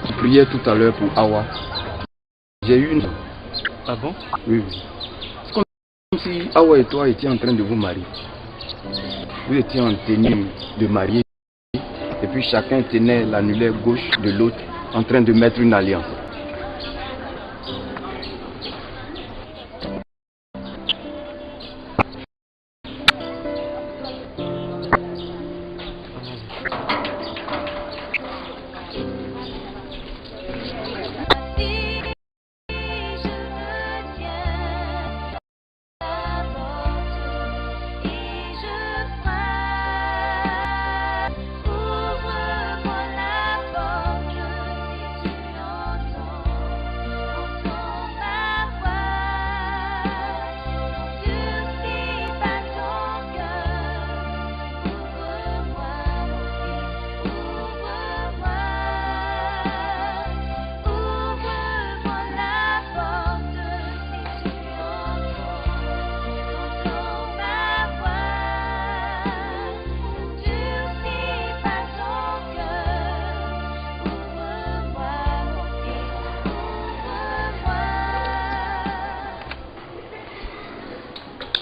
Je priais tout à l'heure pour Awa. J'ai eu une... Ah bon? Oui, oui. C'est comme si Awa et toi étiez en train de vous marier. Vous étiez en tenue de mariée et puis chacun tenait l'annulaire gauche de l'autre en train de mettre une alliance.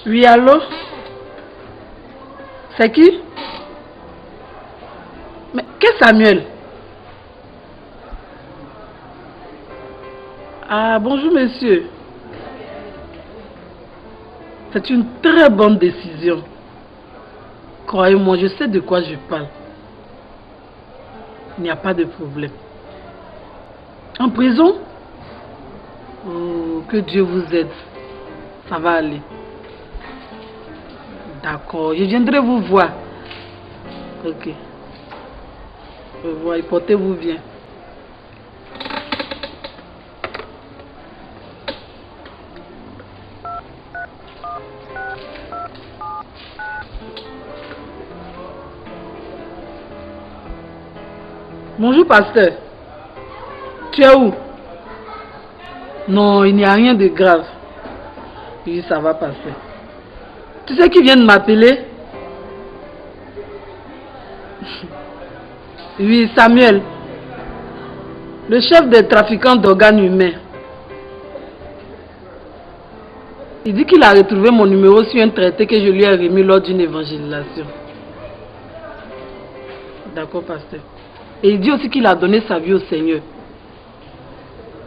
Oui, allô? C'est qui? Mais qu'est-ce Samuel? Ah, bonjour monsieur. C'est une très bonne décision. Croyez-moi, je sais de quoi je parle. Il n'y a pas de problème. En prison? Oh, que Dieu vous aide. Ça va aller. D'accord, je viendrai vous voir. Ok. Au revoir et portez-vous bien. Bonjour pasteur. Tu es où? Non, il n'y a rien de grave. Oui, ça va passer. Tu sais qui vient de m'appeler? Oui, Samuel. Le chef des trafiquants d'organes humains. Il dit qu'il a retrouvé mon numéro sur un traité que je lui ai remis lors d'une évangélisation. D'accord, pasteur. Et il dit aussi qu'il a donné sa vie au Seigneur.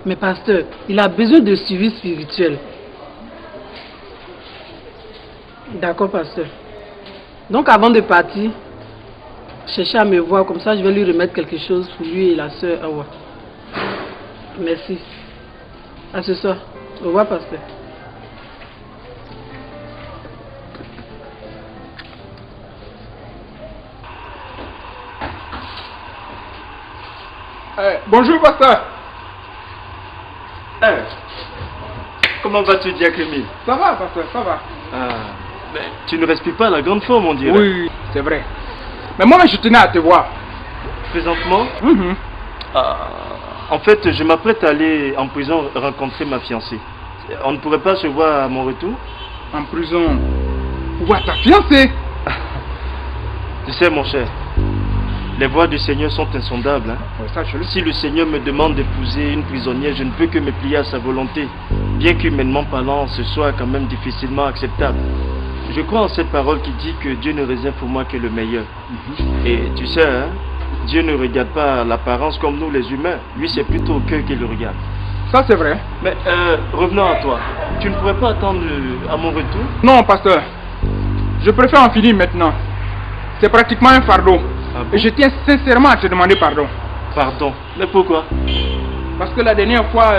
Mais pasteur, il a besoin de suivi spirituel. D'accord, pasteur. Donc avant de partir, cherchez à me voir, comme ça je vais lui remettre quelque chose pour lui et la sœur Awa. Merci. À ce soir. Au revoir, pasteur. Bonjour, pasteur. Comment vas-tu, Diacre Emile? Ça va, pasteur, ça va. Mais tu ne respires pas la grande forme, on dirait. Oui, c'est vrai. Mais moi, je tenais à te voir. Présentement? En fait, je m'apprête à aller en prison rencontrer ma fiancée. On ne pourrait pas se voir à mon retour? En prison? Où est ta fiancée? Tu sais, mon cher, les voies du Seigneur sont insondables. Si le Seigneur me demande d'épouser une prisonnière, je ne peux que me plier à sa volonté. Bien qu'humainement parlant, ce soit quand même difficilement acceptable. Je crois en cette parole qui dit que Dieu ne réserve pour moi que le meilleur. Et tu sais, Dieu ne regarde pas l'apparence comme nous les humains. Lui, c'est plutôt au cœur qu'il le regarde. Ça, c'est vrai. Mais revenons à toi. Tu ne pourrais pas attendre à mon retour? Non, pasteur. Je préfère en finir maintenant. C'est pratiquement un fardeau. Ah bon? Et je tiens sincèrement à te demander pardon. Pardon? Mais pourquoi? Parce que la dernière fois,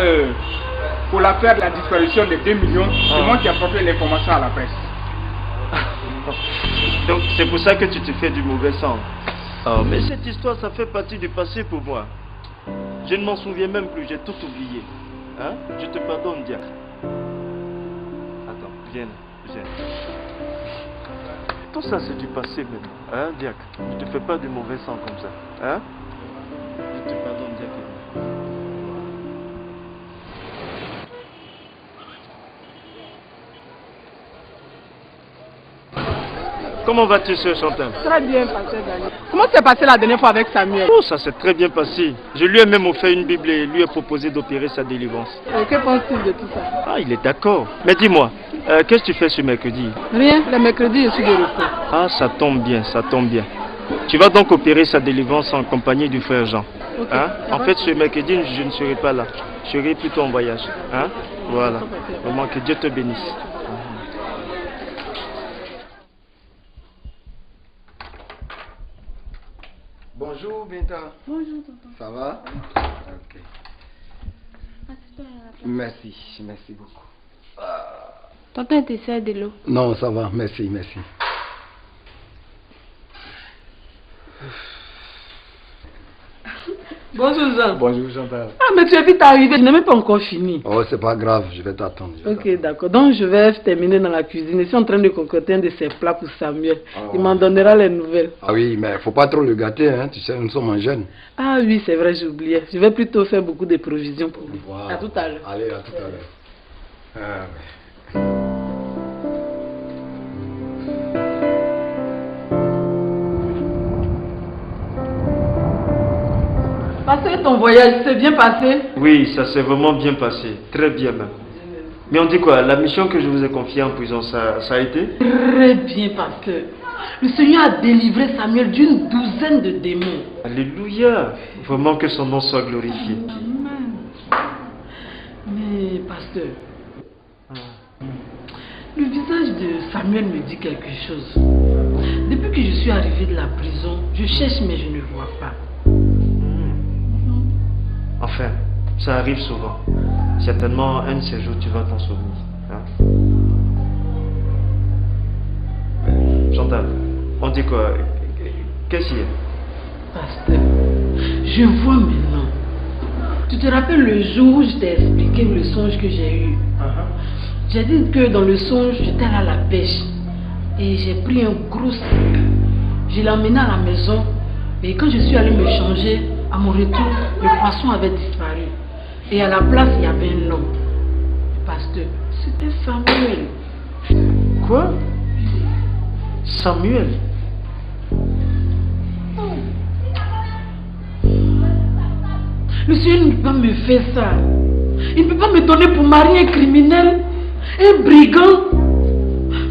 pour l'affaire de la disparition des 2 millions, c'est moi qui ai apporté l'information à la presse. Donc c'est pour ça que tu te fais du mauvais sang. Mais cette histoire, ça fait partie du passé pour moi. Je ne m'en souviens même plus, j'ai tout oublié. Je te pardonne, Diacre. Attends, viens. Tout ça, c'est du passé maintenant, Diacre? Ne te fais pas du mauvais sang comme ça, Je te pardonne, Diacre. Comment vas-tu, sœur Chantal? Très bien, pasteur Daniel. Comment s'est passé la dernière fois avec Samuel? Oh, ça s'est très bien passé. Je lui ai même offert une Bible et lui ai proposé d'opérer sa délivrance. Et que pense-t-il de tout ça? Ah, il est d'accord. Mais dis-moi, qu'est-ce que tu fais ce mercredi? Rien, le mercredi, je suis de repos. Ah, ça tombe bien, ça tombe bien. Tu vas donc opérer sa délivrance en compagnie du frère Jean. Okay. En fait, ce mercredi, je ne serai pas là. Je serai plutôt en voyage. Voilà. Vraiment, que Dieu te bénisse. Bonjour Binta. Bonjour tonton. Ça va? Ok. Merci beaucoup. Tonton, tu sers de l'eau? Non, ça va, merci. Bonjour Jean. Bonjour Chantal. Ah, mais tu es vite arrivé, je n'ai même pas encore fini. Oh, c'est pas grave, je vais t'attendre. Ok, d'accord. Donc je vais terminer dans la cuisine. Je suis en train de concocter un de ces plats pour Samuel. Il m'en donnera les nouvelles. Ah oui, mais faut pas trop le gâter, tu sais, nous sommes en jeune. Ah oui, c'est vrai, j'oubliais. Je vais plutôt faire beaucoup de provisions pour lui. Voilà. À tout à l'heure. Allez, à tout à l'heure. Parce que ton voyage s'est bien passé? Oui, ça s'est vraiment bien passé. Très bien même. Mais on dit quoi? La mission que je vous ai confiée en prison, ça a été? Très bien, pasteur. Le Seigneur a délivré Samuel d'une douzaine de démons. Alléluia. Vraiment que son nom soit glorifié. Amen. Mais, pasteur, le visage de Samuel me dit quelque chose. Depuis que je suis arrivé de la prison, je cherche mais je ne vois pas. Enfin, ça arrive souvent. Certainement, un de ces jours, tu vas t'en souvenir. Hein? Chantal, on dit quoi? Qu'est-ce qu'il y a? Pasteur, je vois maintenant. Tu te rappelles le jour où je t'ai expliqué le songe que j'ai eu? J'ai dit que dans le songe, j'étais allé à la pêche. Et j'ai pris un gros sac. Je l'ai emmené à la maison. Et quand je suis allé me changer, à mon retour, le poisson avait disparu. Et à la place, il y avait un homme. Pasteur, c'était Samuel. Quoi? Samuel? Le Seigneur ne peut pas me faire ça. Il ne peut pas me donner pour mari un criminel, un brigand.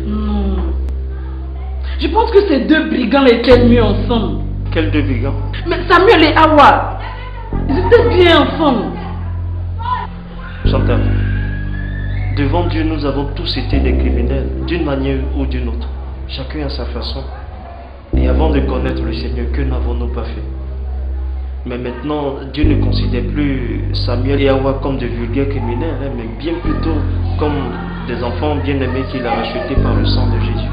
Non. Je pense que ces deux brigands étaient mieux ensemble. Quels deux brigands? Mais Samuel et Hawa, ils étaient bien ensemble. Chantal, devant Dieu, nous avons tous été des criminels, d'une manière ou d'une autre. Chacun à sa façon. Et avant de connaître le Seigneur, que n'avons-nous pas fait? Mais maintenant, Dieu ne considère plus Samuel et Hawa comme de vulgaires criminels, hein, mais bien plutôt comme des enfants bien-aimés qu'il a rachetés par le sang de Jésus.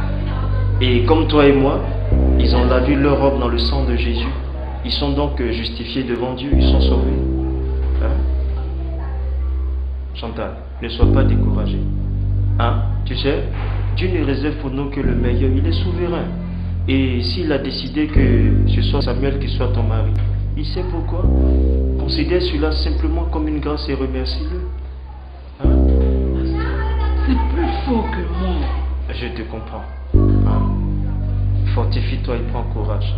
Et comme toi et moi, ils ont lavé leur robe dans le sang de Jésus. Ils sont donc justifiés devant Dieu, ils sont sauvés. Hein? Chantal, ne sois pas découragé. Hein? Tu sais, Dieu ne réserve pour nous que le meilleur, il est souverain. Et s'il a décidé que ce soit Samuel qui soit ton mari, il sait pourquoi. Considère cela simplement comme une grâce et remercie-le. Hein? C'est plus fort que moi. Je te comprends. Hein? Fortifie-toi et prends courage.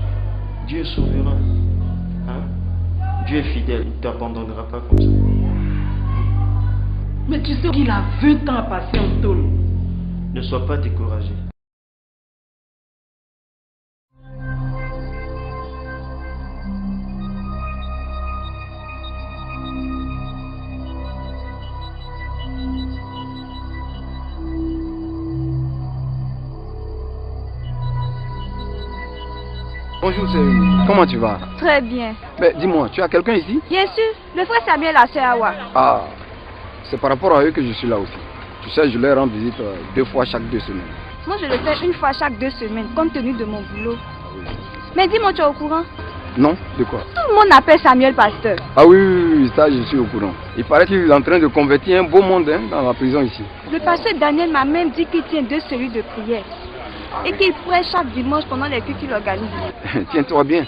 Dieu est souverain. Hein? Dieu est fidèle, il ne t'abandonnera pas comme ça. Mais tu sais qu'il a 20 ans à passer en tôle. Ne sois pas découragé. Bonjour Céline, comment tu vas? Très bien. Mais dis-moi, tu as quelqu'un ici? Bien sûr, le frère Samuel et la sœur Hawa. Ah, c'est par rapport à eux que je suis là aussi. Tu sais, je leur rends visite 2 fois chaque 2 semaines. Moi, je le fais 1 fois chaque 2 semaines, compte tenu de mon boulot. Mais dis-moi, tu es au courant? Non, de quoi? Tout le monde appelle Samuel pasteur. Ah oui, ça je suis au courant. Il paraît qu'il est en train de convertir un beau monde dans la prison ici. Le pasteur Daniel m'a même dit qu'il tient 2 cellules de prière. Et qu'il prêche chaque dimanche pendant les cultes qu'il organise. Tiens-toi bien.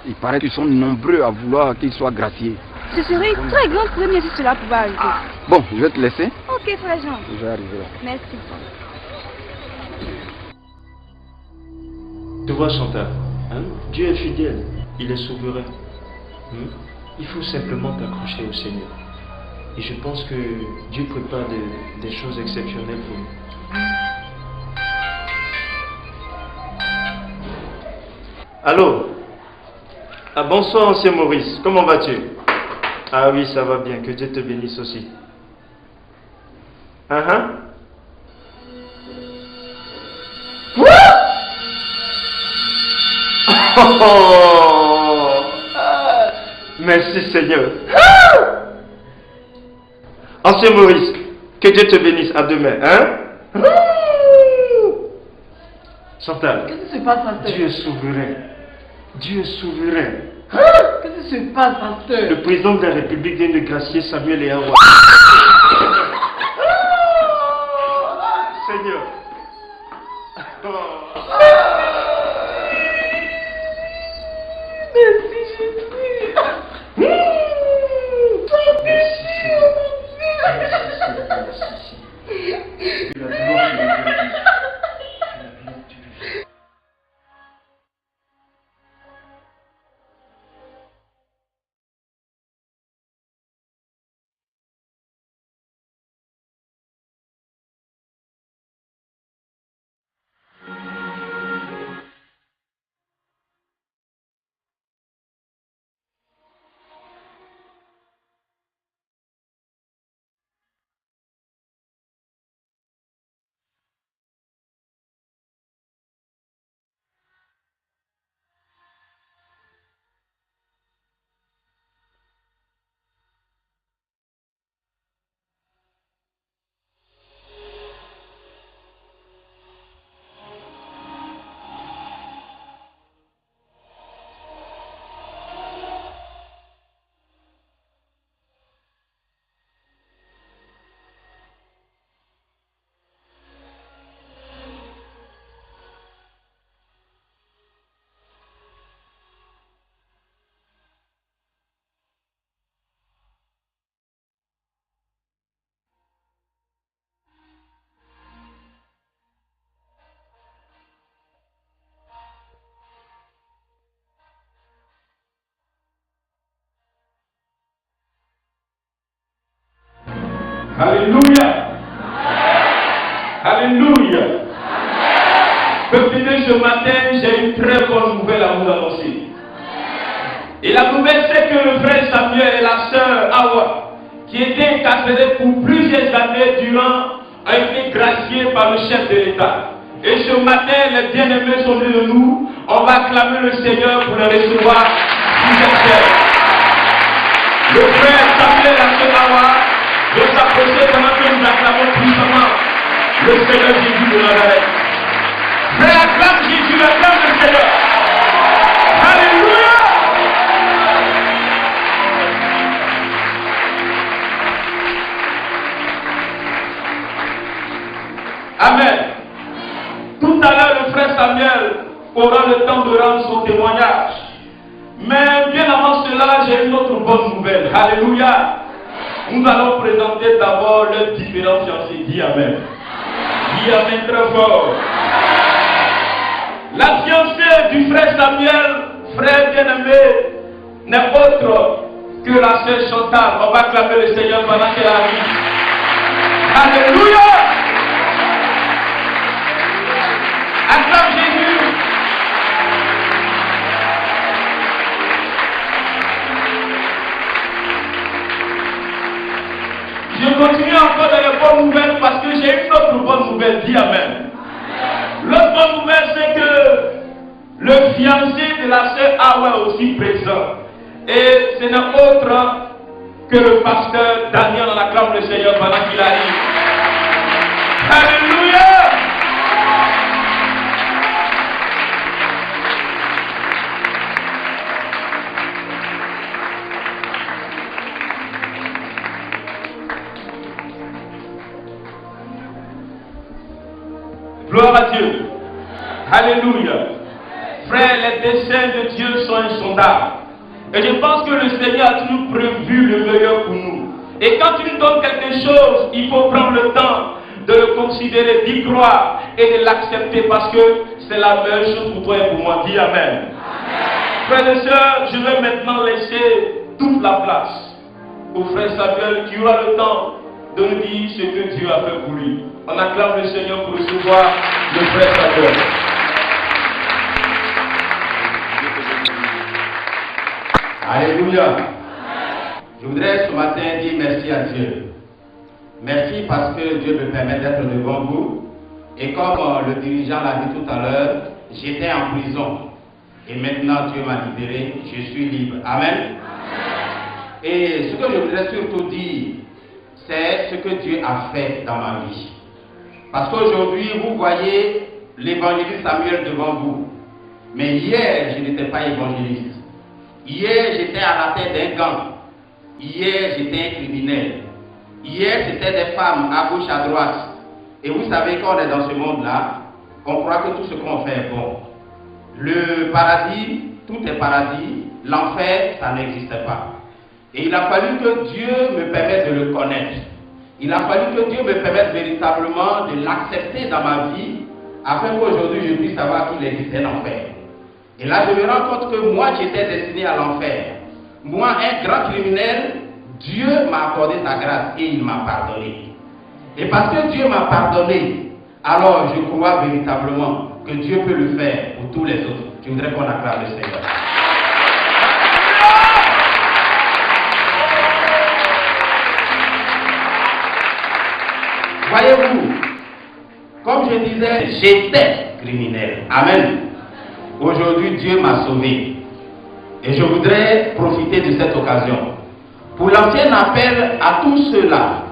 Il paraît qu'ils sont nombreux à vouloir qu'il soit gracié. Ce serait une très grande première si cela pouvait arriver. Bon, je vais te laisser. Ok, frère Jean. Je vais arriver là. Merci. Tu vois Chantal, hein? Dieu est fidèle, il est souverain. Hein? Il faut simplement t'accrocher au Seigneur. Et je pense que Dieu prépare des choses exceptionnelles pour nous. Allô? Ah, bonsoir, ancien Maurice. Comment vas-tu? Ah oui, ça va bien. Que Dieu te bénisse aussi. Oh, merci Seigneur. Ancien Maurice, que Dieu te bénisse. À demain. Hein? Chantal. Qu'est-ce qui se passe, pasteur? Dieu est souverain. Dieu est souverain. Qu'est-ce qui se passe, pasteur? Le président de la République vient de gracier Samuel et Hawa. Seigneur. Merci Jésus. Alléluia. Alléluia. Peuple de Dieu, ce matin, j'ai une très bonne nouvelle à vous annoncer. Et la nouvelle, c'est que le frère Samuel et la sœur Awa, qui étaient incarcérés pour plusieurs années durant, a été graciés par le chef de l'État. Et ce matin, les bien-aimés sont venus de nous. On va acclamer le Seigneur pour le recevoir. Le frère Samuel et la sœur Awa vont s'approcher pendant que nous acclamons puissamment le Seigneur Jésus de Nazareth. Frère, acclame Jésus, acclame le Seigneur. Alléluia. Amen. Tout à l'heure, le frère Samuel aura le temps de rendre son témoignage. Mais bien avant cela, j'ai une autre bonne nouvelle. Alléluia. Nous allons présenter d'abord leurs différents fiancés. Dis Amen. Dis Amen très fort. La fiancée du frère Samuel, frère bien-aimé, n'est autre que la sœur Chantal. On va acclamer le Seigneur pendant qu'elle arrive. Alléluia. Acclame Jésus. Je continue encore dans les bonnes nouvelles parce que j'ai une autre bonne nouvelle. Dis Amen. L'autre bonne nouvelle, c'est que le fiancé de la sœur Awa est aussi présent. Et ce n'est autre que le pasteur Daniel. On acclame le Seigneur pendant qu'il arrive. Alléluia. Gloire à Dieu. Alléluia. Frère, les desseins de Dieu sont insondables. Et je pense que le Seigneur a toujours prévu le meilleur pour nous. Et quand il nous donne quelque chose, il faut prendre le temps de le considérer, d'y croire et de l'accepter parce que c'est la meilleure chose pour toi et pour moi. Dis Amen. Frères et sœurs, je vais maintenant laisser toute la place au frère Samuel qui aura le temps de nous dire ce que Dieu a fait pour lui. On acclame le Seigneur pour recevoir le frère Samuel. Alléluia. Je voudrais ce matin dire merci à Dieu. Merci parce que Dieu me permet d'être devant vous. Et comme le dirigeant l'a dit tout à l'heure, j'étais en prison. Et maintenant Dieu m'a libéré, je suis libre. Amen. Et ce que je voudrais surtout dire, c'est ce que Dieu a fait dans ma vie. Parce qu'aujourd'hui, vous voyez l'évangéliste Samuel devant vous. Mais hier, je n'étais pas évangéliste. Hier, j'étais à la tête d'un gang. Hier, j'étais un criminel. Hier, c'était des femmes à gauche, à droite. Et vous savez, quand on est dans ce monde-là, on croit que tout ce qu'on fait est bon. Le paradis, tout est paradis. L'enfer, ça n'existe pas. Et il a fallu que Dieu me permette de le connaître. Il a fallu que Dieu me permette véritablement de l'accepter dans ma vie, afin qu'aujourd'hui je puisse savoir qu'il existe un enfer. Et là, je me rends compte que moi, j'étais destiné à l'enfer. Moi, un grand criminel, Dieu m'a accordé sa grâce et il m'a pardonné. Et parce que Dieu m'a pardonné, alors je crois véritablement que Dieu peut le faire pour tous les autres. Je voudrais qu'on acclame le Seigneur. Voyez-vous, comme je disais, j'étais criminel. Amen. Aujourd'hui, Dieu m'a sauvé. Et je voudrais profiter de cette occasion pour lancer un appel à tous ceux-là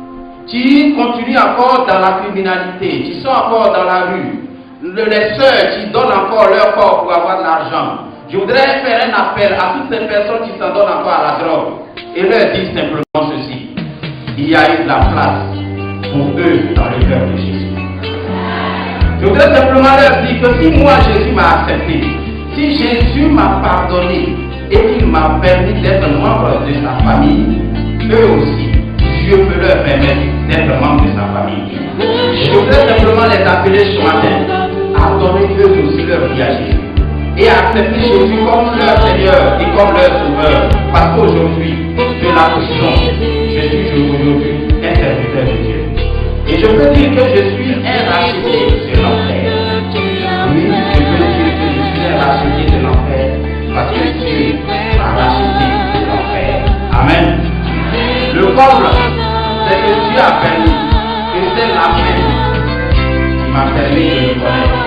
qui continuent encore dans la criminalité, qui sont encore dans la rue, les sœurs qui donnent encore leur corps pour avoir de l'argent. Je voudrais faire un appel à toutes ces personnes qui s'en donnent encore à la drogue et leur dire simplement ceci. Il y a eu de la place pour eux dans le cœur de Jésus. Je voudrais simplement leur dire que si moi Jésus m'a accepté, si Jésus m'a pardonné et qu'il m'a permis d'être membre de sa famille, eux aussi, Dieu peut leur permettre d'être membre de sa famille. Je voudrais simplement les appeler ce matin à donner eux aussi leur vie à Jésus et à accepter Jésus comme leur Seigneur et comme leur Sauveur. Parce qu'aujourd'hui, de la prison, je suis aujourd'hui un serviteur de Dieu. Et je peux dire que je suis un racheté de l'enfer. Oui, je peux dire que je suis un racheté de l'enfer parce que Dieu m'a racheté de l'enfer. Amen. Le comble, c'est que Dieu a permis que c'est la main qui m'a permis de le connaître.